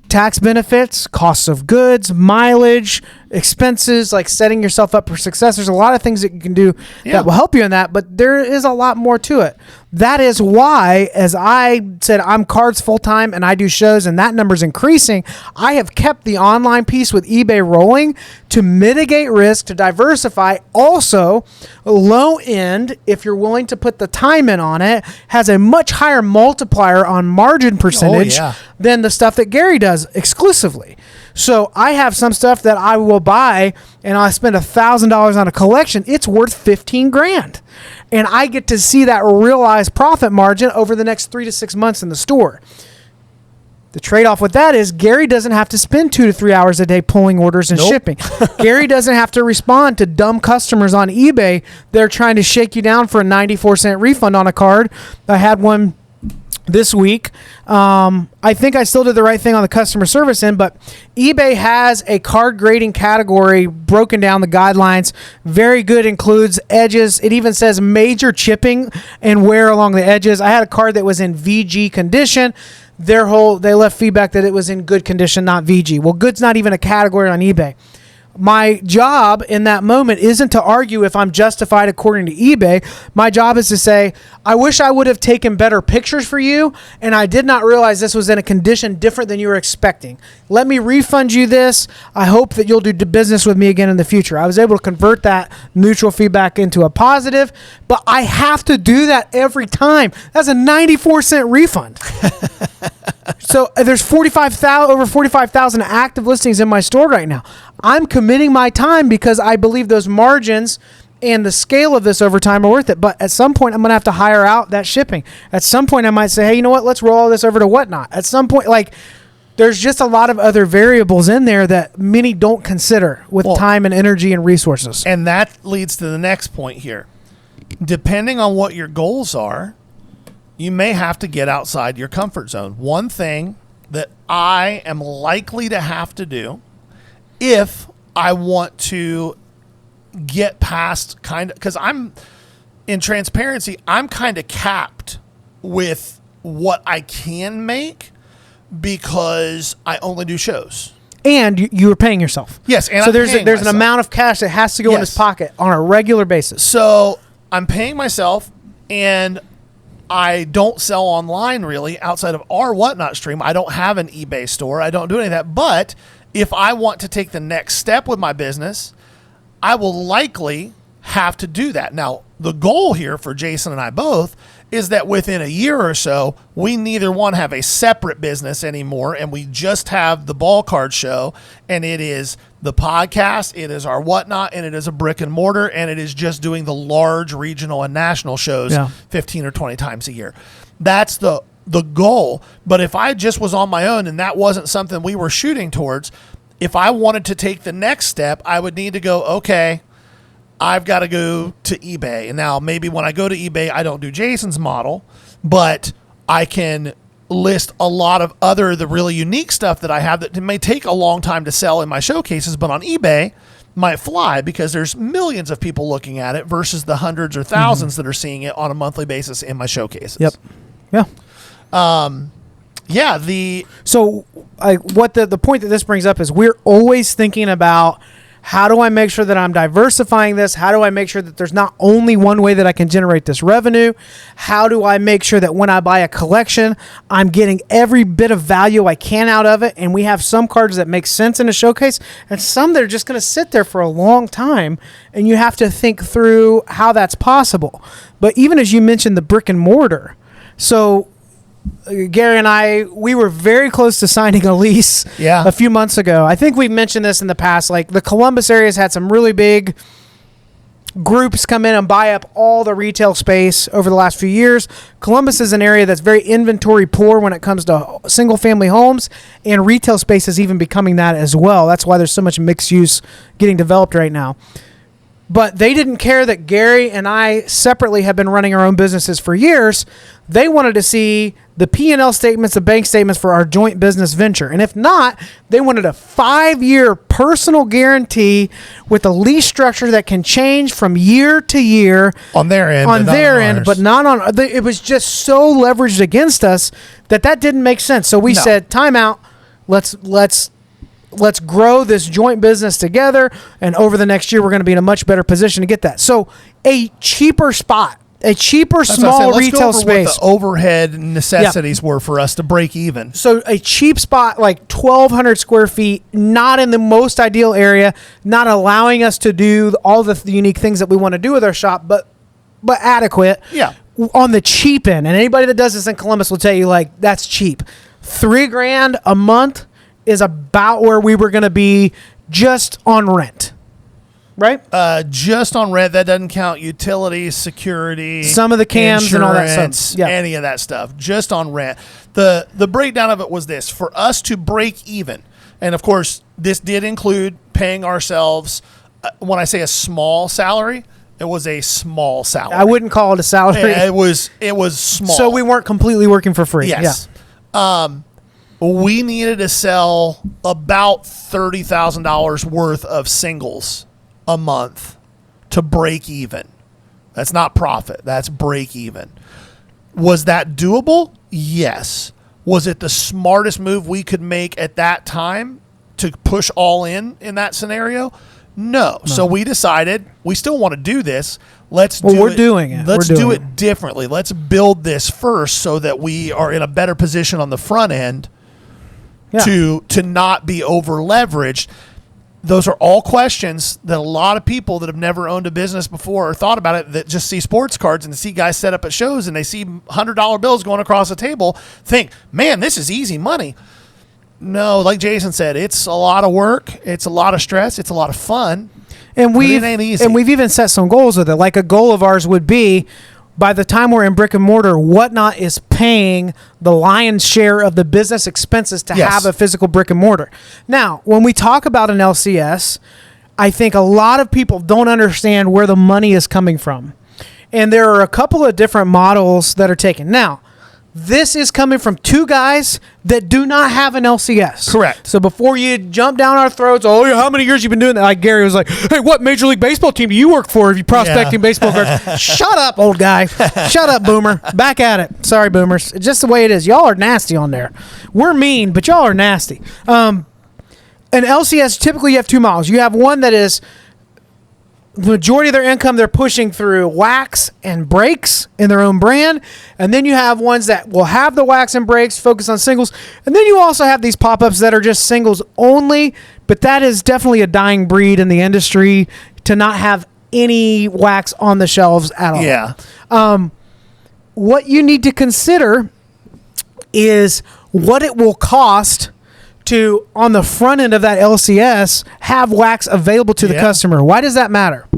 tax benefits, costs of goods, mileage, expenses, like setting yourself up for success. There's a lot of things that you can do that will help you in that, but there is a lot more to it. That is why, as I said, I'm cards full-time and I do shows and that number's increasing. I have kept the online piece with eBay rolling to mitigate risk, to diversify. Also, Lowend, if you're willing to put the time in on it, has a much higher multiplier on margin percentage than the stuff that Gary does exclusively. So I have some stuff that I will buy and I spend $1,000 on a collection. It's worth 15 grand. And I get to see that realized profit margin over the next 3 to 6 months in the store. The trade-off with that is Gary doesn't have to spend 2 to 3 hours a day pulling orders and shipping. Gary doesn't have to respond to dumb customers on eBay. They're trying to shake you down for a 94-cent refund on a card. I had one this week. I think I still did the right thing on the customer service end, but eBay has a card grading category broken down the guidelines. Very good, includes edges. It even says major chipping and wear along the edges. I had a card that was in VG condition. They left feedback that it was in good condition, not VG. Well, good's not even a category on eBay. My job in that moment isn't to argue if I'm justified according to eBay. My job is to say, I wish I would have taken better pictures for you, and I did not realize this was in a condition different than you were expecting. Let me refund you this. I hope that you'll do business with me again in the future. I was able to convert that neutral feedback into a positive, but I have to do that every time. That's a 94-cent refund. So there's over 45,000 active listings in my store right now. I'm committing my time because I believe those margins and the scale of this over time are worth it. But at some point, I'm going to have to hire out that shipping. At some point, I might say, hey, you know what? Let's roll all this over to Whatnot. At some point, there's just a lot of other variables in there that many don't consider with time and energy and resources. And that leads to the next point here. Depending on what your goals are, you may have to get outside your comfort zone. One thing that I am likely to have to do if I want to get past because I'm in transparency, I'm kind of capped with what I can make because I only do shows. And you are paying yourself. Yes. And so there's an amount of cash that has to go in his pocket on a regular basis. So I'm paying myself, and I don't sell online really outside of our Whatnot stream. I don't have an eBay store. I don't do any of that. But if I want to take the next step with my business, I will likely have to do that. Now, the goal here for Jason and I both is that within a year or so, we neither one have a separate business anymore, and we just have the ball card show, and it is the podcast, it is our Whatnot, and it is a brick and mortar, and it is just doing the large regional and national shows 15 or 20 times a year. That's the goal. But if I just was on my own and that wasn't something we were shooting towards, if I wanted to take the next step, I would need to go, okay, I've got to go to eBay. And now maybe when I go to eBay, I don't do Jason's model, but I can list a lot of the really unique stuff that I have that may take a long time to sell in my showcases, but on eBay might fly because there's millions of people looking at it versus the hundreds or thousands that are seeing it on a monthly basis in my showcases. Yep. Yeah. So the point that this brings up is we're always thinking about, how do I make sure that I'm diversifying this? How do I make sure that there's not only one way that I can generate this revenue? How do I make sure that when I buy a collection, I'm getting every bit of value I can out of it? And we have some cards that make sense in a showcase and some that are just going to sit there for a long time. And you have to think through how that's possible. But even as you mentioned the brick and mortar, so Gary and we were very close to signing a lease a few months ago. I think we've mentioned this in the past. Like the Columbus area has had some really big groups come in and buy up all the retail space over the last few years. Columbus is an area that's very inventory poor when it comes to single family homes, and retail space is even becoming that as well. That's why there's so much mixed use getting developed right now. But they didn't care that Gary and I separately have been running our own businesses for years. They wanted to see the P&L statements, the bank statements for our joint business venture. And if not, they wanted a 5-year personal guarantee with a lease structure that can change from year to year. On their end. But not on. It was just so leveraged against us that didn't make sense. So we said, time out. Let's grow this joint business together, and over the next year, we're going to be in a much better position to get that. So a cheaper spot, small retail space. What the overhead necessities were for us to break even. So a cheap spot, like 1,200 square feet, not in the most ideal area, not allowing us to do all the unique things that we want to do with our shop, but adequate. Yeah. On the cheap end, and anybody that does this in Columbus will tell you, like, that's cheap. $3,000 a month is about where we were going to be just on rent, right? Just on rent. That doesn't count utilities, security, some of the cams and all that stuff. Yeah. Any of that stuff. Just on rent. The breakdown of it was this: for us to break even, and of course, this did include paying ourselves. When I say a small salary, it was a small salary. I wouldn't call it a salary. It was small. So we weren't completely working for free. Yes. Yeah. We needed to sell about $30,000 worth of singles a month to break even. That's not profit. That's break even. Was that doable? Yes. Was it the smartest move we could make at that time to push all in that scenario? No. So we decided we still want to do this. Let's do it differently. Let's build this first so that we are in a better position on the front end. Yeah. To not be over leveraged. Those are all questions that a lot of people that have never owned a business before or thought about it, that just see sports cards and see guys set up at shows and they see $100 bills going across the table, think, man, this is easy money. No, like Jason said, it's a lot of work, it's a lot of stress, it's a lot of fun, and it ain't easy. And we've even set some goals with it. Like a goal of ours would be, by the time we're in brick and mortar, Whatnot is paying the lion's share of the business expenses to have a physical brick and mortar. Now, when we talk about an LCS, I think a lot of people don't understand where the money is coming from. And there are a couple of different models that are taken. Now, this is coming from two guys that do not have an LCS. Correct. So before you jump down our throats, how many years you been doing that? Like Gary was like, hey, what Major League Baseball team do you work for if you prospecting baseball cards? Shut up, old guy. Shut up, boomer. Back at it. Sorry, boomers. It's just the way it is. Y'all are nasty on there. We're mean, but y'all are nasty. An LCS, typically you have two models. You have one that is the majority of their income they're pushing through wax and breaks in their own brand, and then you have ones that will have the wax and breaks, focus on singles, and then you also have these pop-ups that are just singles only, but that is definitely a dying breed in the industry to not have any wax on the shelves at all. Yeah. What you need to consider is what it will cost to, on the front end of that LCS, have wax available to the customer. Why does that matter?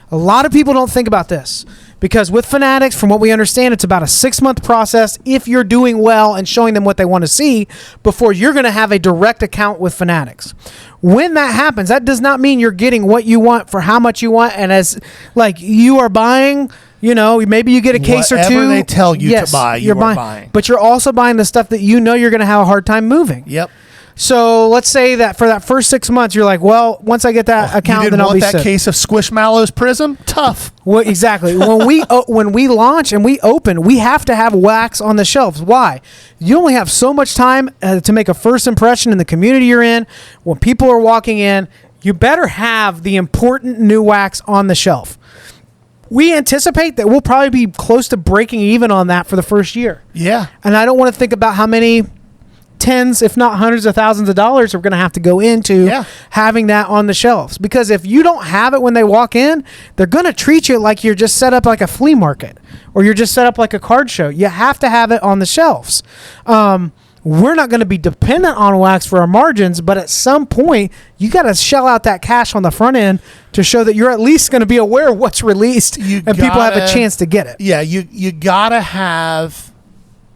A lot of people don't think about this because with Fanatics, from what we understand, it's about a 6-month process if you're doing well and showing them what they want to see before you're going to have a direct account with Fanatics. When that happens, that does not mean you're getting what you want for how much you want, and as like you are buying, maybe you get a case or two. Whatever they tell you to buy, you're buying. But you're also buying the stuff that you're going to have a hard time moving. Yep. So let's say that for that first 6 months, you're like, well, once I get that account, then I'll be set. You didn't want that case of Squishmallow's Prism? Tough. Well, exactly. When we launch and we open, we have to have wax on the shelves. Why? You only have so much time to make a first impression in the community you're in. When people are walking in, you better have the important new wax on the shelf. We anticipate that we'll probably be close to breaking even on that for the first year. Yeah. And I don't want to think about how many tens, if not hundreds of thousands of dollars are going to have to go into having that on the shelves. Because if you don't have it when they walk in, they're going to treat you like you're just set up like a flea market or you're just set up like a card show. You have to have it on the shelves. We're not going to be dependent on wax for our margins, but at some point, you got to shell out that cash on the front end to show that you're at least going to be aware of what's released people have a chance to get it. Yeah, you got to have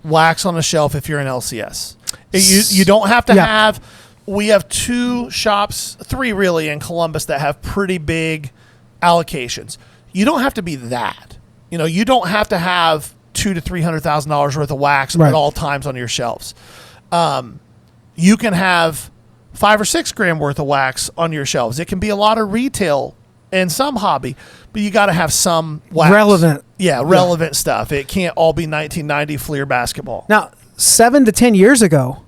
wax on the shelf if you're an LCS. You don't have to have. We have 2 shops, 3 really in Columbus that have pretty big allocations. You don't have to be that. You don't have to have $200,000 to $300,000 worth of wax at all times on your shelves. You can have $5 or $6 grand worth of wax on your shelves. It can be a lot of retail and some hobby, but you got to have some wax. Relevant stuff. It can't all be 1990 Fleer basketball. Now, 7 to 10 years ago,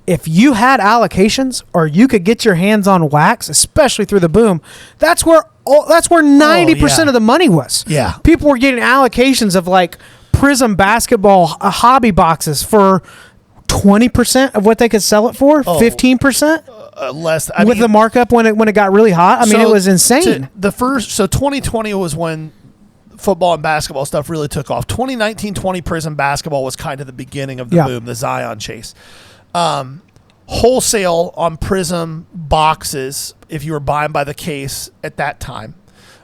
if you had allocations or you could get your hands on wax, especially through the boom, that's where 90% of the money was. Yeah. People were getting allocations of like Prism basketball hobby boxes for 20% of what they could sell it for, 15%, less with the markup when it got really hot. I mean, it was insane. 2020 was when football and basketball stuff really took off. 2019-20 Prism basketball was kind of the beginning of the boom, the Zion chase. Wholesale on Prism boxes, if you were buying by the case at that time,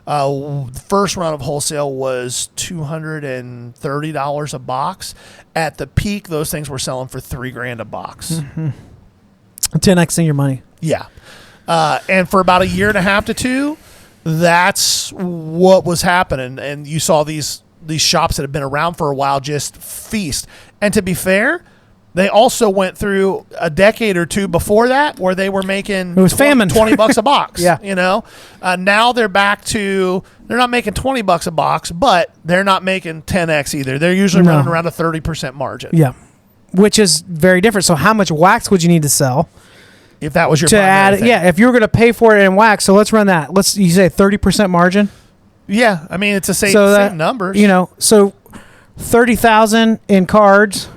the first round of wholesale was $230 a box. At the peak, those things were selling for $3,000 a box. 10xing your money. Yeah. And for about a year and a half to 2, that's what was happening. And you saw these shops that have been around for a while just feast. And to be fair, they also went through a decade or 2 before that where they were making it was famine. $20 a box. Yeah. Now they're back to, they're not making $20 a box, but they're not making 10x either. They're usually running around a 30% margin. Yeah. Which is very different. So how much wax would you need to sell? If that was your to add, thing. if you were going to pay for it in wax, so let's run that. You say 30% margin? Yeah. I mean, it's the same numbers. So 30,000 in cards.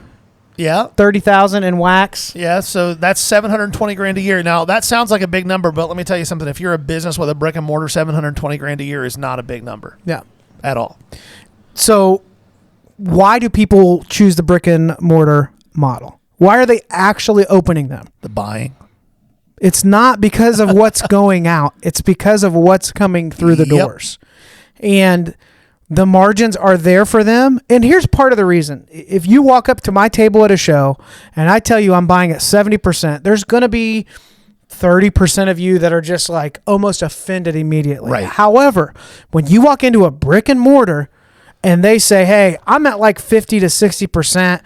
Yeah. 30,000 in wax. Yeah, so that's $720,000 a year. Now, that sounds like a big number, but let me tell you something. If you're a business with a brick and mortar, $720,000 a year is not a big number. Yeah. At all. So why do people choose the brick and mortar model? Why are they actually opening them? The buying. It's not because of what's going out. It's because of what's coming through the doors. And the margins are there for them. And here's part of the reason. If you walk up to my table at a show and I tell you I'm buying at 70%, there's going to be 30% of you that are just like almost offended immediately. Right. However, when you walk into a brick and mortar and they say, hey, I'm at like 50 to 60%,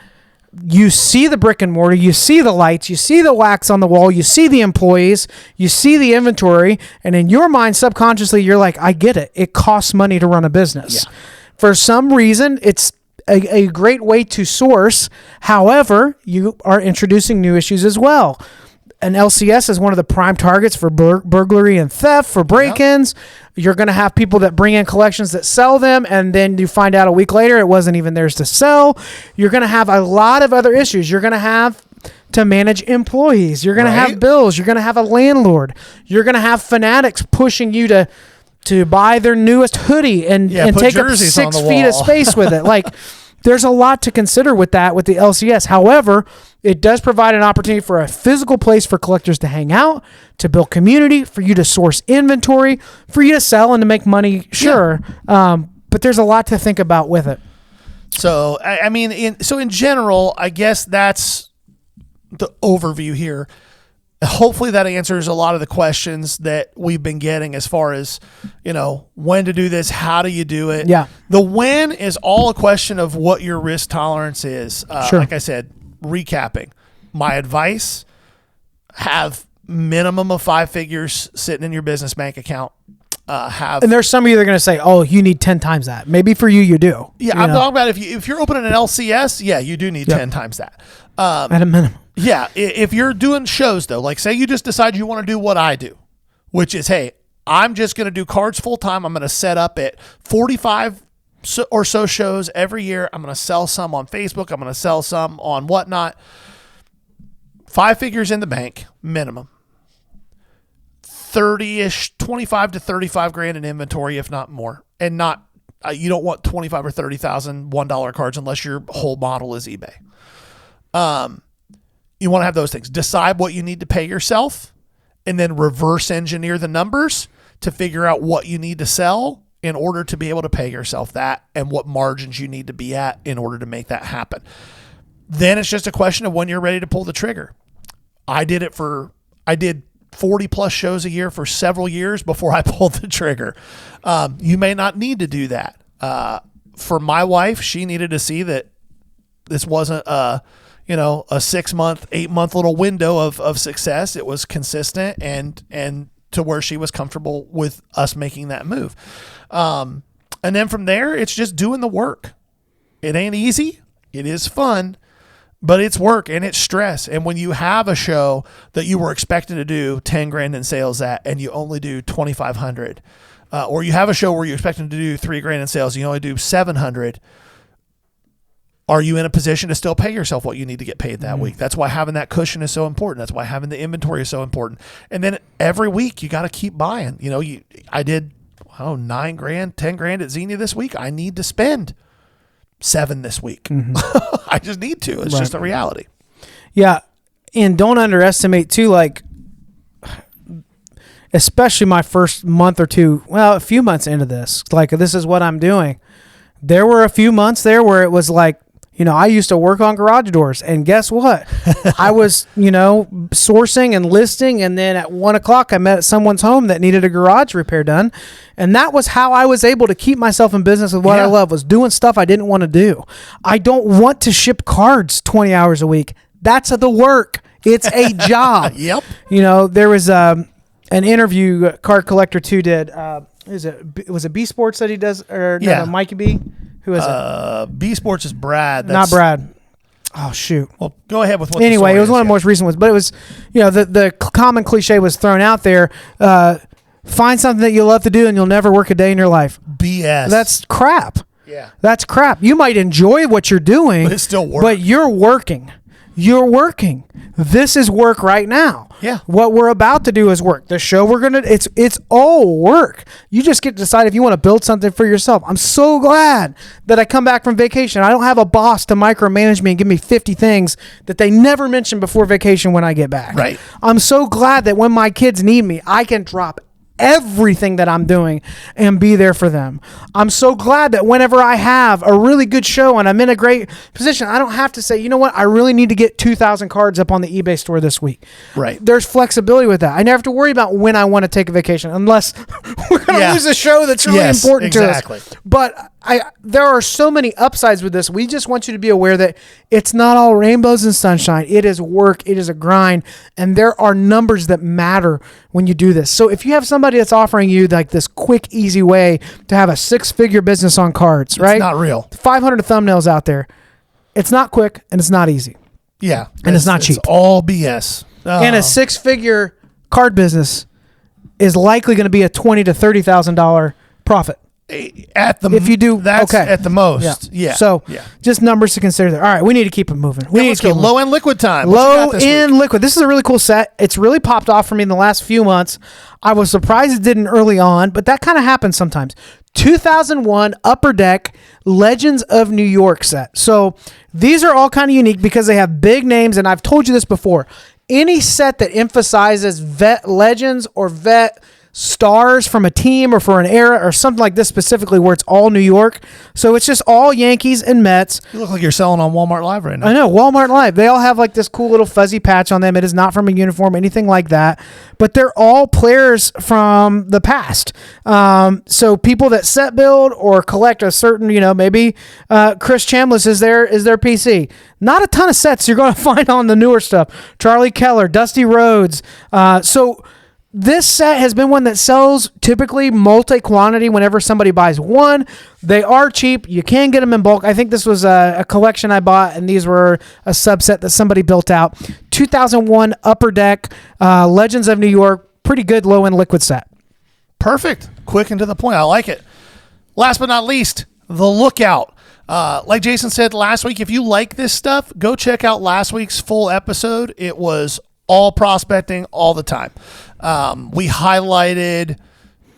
you see the brick and mortar, you see the lights, you see the wax on the wall, you see the employees, you see the inventory, and in your mind, subconsciously, you're like, I get it. It costs money to run a business. Yeah. For some reason, it's a great way to source. However, you are introducing new issues as well. An LCS is one of the prime targets for burglary and theft, for break-ins. Yep. You're going to have people that bring in collections that sell them, and then you find out a week later it wasn't even theirs to sell. You're going to have a lot of other issues. You're going to have to manage employees. You're going to have bills. You're going to have a landlord. You're going to have fanatics pushing you to buy their newest hoodie and take up 6 feet of space with it. Like, there's a lot to consider with the LCS. However, it does provide an opportunity for a physical place for collectors to hang out, to build community, for you to source inventory, for you to sell and to make money, sure. Yeah. But there's a lot to think about with it. So, I mean, in general, I guess that's the overview here. Hopefully that answers a lot of the questions that we've been getting as far as, when to do this, how do you do it? Yeah. The when is all a question of what your risk tolerance is. Sure. Like I said, recapping. My advice, have minimum of 5 figures sitting in your business bank account. And there's some of you that are going to say, oh, you need 10 times that. Maybe for you do. Yeah, I'm talking about if you're opening an LCS, you do need 10 times that. At a minimum. Yeah, if you're doing shows, though, like say you just decide you want to do what I do, which is, hey, I'm just going to do cards full time. I'm going to set up at 45 or so shows every year. I'm going to sell some on Facebook. I'm going to sell some on whatnot. 5 figures in the bank, minimum. 30-ish, 25 to 35 grand in inventory, if not more. And not, you don't want 25 or 30,000 $1 cards unless your whole model is eBay. You want to have those things. Decide what you need to pay yourself and then reverse engineer the numbers to figure out what you need to sell in order to be able to pay yourself that and what margins you need to be at in order to make that happen. Then it's just a question of when you're ready to pull the trigger. I did 40 plus shows a year for several years before I pulled the trigger. You may not need to do that. For my wife, she needed to see that this wasn't a 6 month, 8 month little window of success. It was consistent and to where she was comfortable with us making that move. And then from there, it's just doing the work. It ain't easy. It is fun, but it's work and it's stress. And when you have a show that you were expecting to do 10 grand in sales at, and you only do 2,500, or you have a show where you're expecting to do 3 grand in sales, and you only do 700, are you in a position to still pay yourself what you need to get paid that week? That's why having that cushion is so important. That's why having the inventory is so important. And then every week you got to keep buying. I did 9 grand, 10 grand at Xenia this week. I need to spend 7 this week. I just need to. It's just a reality. Yeah. And don't underestimate too, like, especially my first month or two, a few months into this, like, this is what I'm doing. There were a few months there where it was like, I used to work on garage doors, and guess what? I was, sourcing and listing. And then at 1:00, I met at someone's home that needed a garage repair done. And that was how I was able to keep myself in business with what I love, was doing stuff I didn't want to do. I don't want to ship cards 20 hours a week. That's the work. It's a job. Yep. There was an interview Card Collector 2 did. Was it B Sports that he does? Or no, Mikey B? Who is it? B Sports is Brad. Not Brad. Oh, shoot. Well, go ahead with what anyway, it was one of the most recent ones. But it was, the common cliche was thrown out there. Find something that you love to do and you'll never work a day in your life. BS. That's crap. Yeah. That's crap. You might enjoy what you're doing. But it's still work. But you're working. You're working. This is work right now. Yeah. What we're about to do is work. The show it's all work. You just get to decide if you want to build something for yourself. I'm so glad that I come back from vacation. I don't have a boss to micromanage me and give me 50 things that they never mentioned before vacation when I get back. Right. I'm so glad that when my kids need me, I can drop everything that I'm doing and be there for them. I'm so glad that whenever I have a really good show and I'm in a great position, I don't have to say, you know what, I really need to get 2,000 cards up on the eBay store this week. Right. There's flexibility with that. I never have to worry about when I want to take a vacation unless we're going to lose a show that's really important to us. But there are so many upsides with this. We just want you to be aware that it's not all rainbows and sunshine. It is work. It is a grind. And there are numbers that matter when you do this. So if you have somebody that's offering you like this quick, easy way to have a 6-figure business on cards, right? It's not real. 500 thumbnails out there. It's not quick and it's not easy. Yeah. And it's not cheap. It's all BS. And a 6-figure card business is likely going to be a $20,000 to $30,000 profit. If you do, that's at the most. Yeah. So just numbers to consider there. All right, we need to keep it moving. Let's go Lowend Liquid time. Lowend Liquid. This is a really cool set. It's really popped off for me in the last few months. I was surprised it didn't early on, but that kind of happens sometimes. 2001 Upper Deck Legends of New York set. So these are all kind of unique because they have big names, and I've told you this before. Any set that emphasizes vet legends or vet stars from a team or for an era or something like this specifically where it's all New York. So it's just all Yankees and Mets. You look like you're selling on Walmart Live right now. I know, Walmart Live. They all have like this cool little fuzzy patch on them. It is not from a uniform, anything like that. But they're all players from the past. So people that set build or collect a certain, maybe Chris Chambliss is their PC. Not a ton of sets you're going to find on the newer stuff. Charlie Keller, Dusty Rhodes. So this set has been one that sells typically multi-quantity whenever somebody buys one. They are cheap. You can get them in bulk. I think this was a collection I bought, and these were a subset that somebody built out. 2001 Upper Deck, Legends of New York. Pretty good Lowend Liquid set. Perfect. Quick and to the point. I like it. Last but not least, the Lookout. Like Jason said last week, if you like this stuff, go check out last week's full episode. It was all prospecting all the time. We highlighted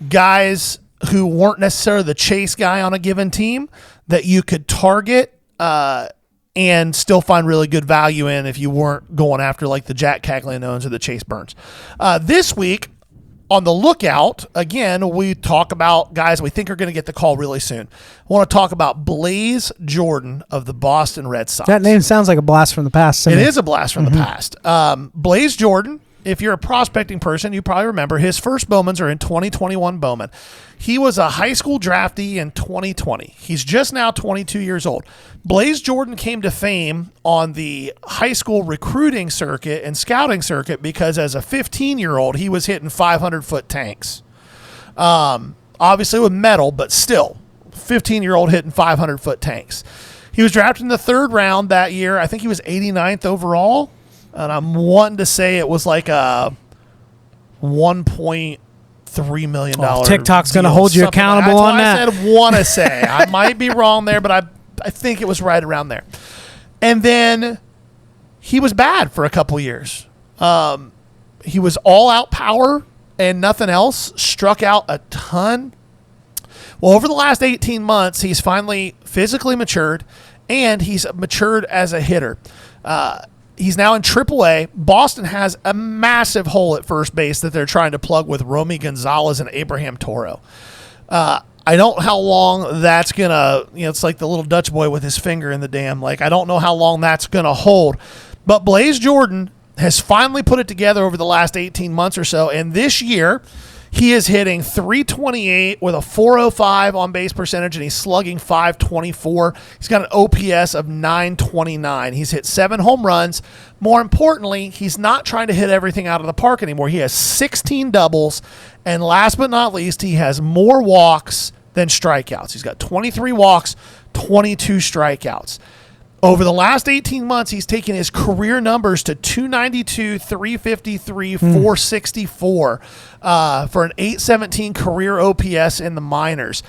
guys who weren't necessarily the chase guy on a given team that you could target and still find really good value in if you weren't going after like the Jack Caglianones or the Chase Burns. This week, on the lookout, again, we talk about guys we think are going to get the call really soon. I want to talk about Blaze Jordan of the Boston Red Sox. That name sounds like a blast from the past. It is a blast from the past. Blaze Jordan, if you're a prospecting person, you probably remember his first Bowmans are in 2021 Bowman. He was a high school draftee in 2020. He's just now 22 years old. Blaze Jordan came to fame on the high school recruiting circuit and scouting circuit because as a 15-year-old, he was hitting 500-foot tanks. Obviously with metal, but still, 15-year-old hitting 500-foot tanks. He was drafted in the 3rd round that year. I think he was 89th overall. And I'm wanting to say it was like a $1.3 million. TikTok's going to hold you accountable on that. I said want to say. I might be wrong there, but I think it was right around there. And then he was bad for a couple years. He was all out power and nothing else. Struck out a ton. Well, over the last 18 months, he's finally physically matured, and he's matured as a hitter. He's now in AAA. Boston has a massive hole at first base that they're trying to plug with Romy Gonzalez and Abraham Toro. I don't know how long that's going to, it's like the little Dutch boy with his finger in the dam. Like, I don't know how long that's going to hold. But Blaze Jordan has finally put it together over the last 18 months or so. And this year, he is hitting .328 with a .405 on base percentage, and he's slugging .524. He's got an OPS of .929. He's hit 7 home runs. More importantly, he's not trying to hit everything out of the park anymore. He has 16 doubles, and last but not least, he has more walks than strikeouts. He's got 23 walks, 22 strikeouts. Over the last 18 months, he's taken his career numbers to 292, 353, 464 for an 817 career OPS in the minors.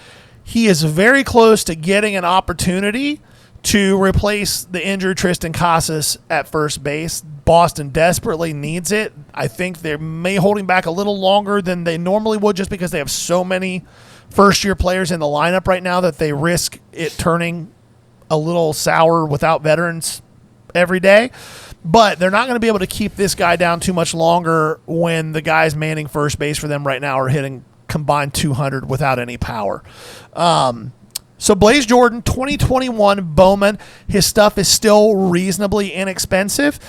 He is very close to getting an opportunity to replace the injured Tristan Casas at first base. Boston desperately needs it. I think they may hold him back a little longer than they normally would just because they have so many first-year players in the lineup right now that they risk it turning a little sour without veterans every day. But they're not going to be able to keep this guy down too much longer when the guys manning first base for them right now are hitting combined 200 without any power. So Blaze Jordan, 2021 Bowman. His stuff is still reasonably inexpensive.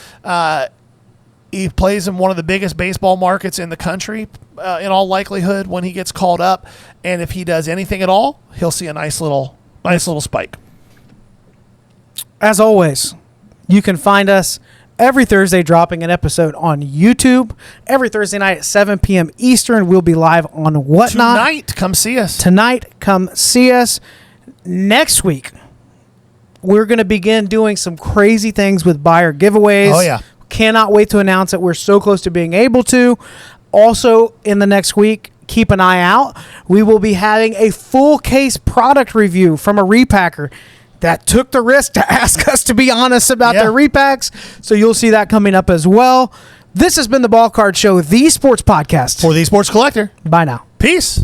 He plays in one of the biggest baseball markets in the country, in all likelihood, when he gets called up. And if he does anything at all, he'll see a nice little spike. As always, you can find us every Thursday dropping an episode on YouTube. Every Thursday night at 7 p.m. Eastern, we'll be live on Whatnot. Tonight, come see us. Next week, we're going to begin doing some crazy things with buyer giveaways. Oh, yeah. Cannot wait to announce it. We're so close to being able to. Also, in the next week, keep an eye out. We will be having a full case product review from a repacker that took the risk to ask us to be honest about their repacks. So you'll see that coming up as well. This has been the Ball Card Show, the sports podcast. For the Sports Collector. Bye now. Peace.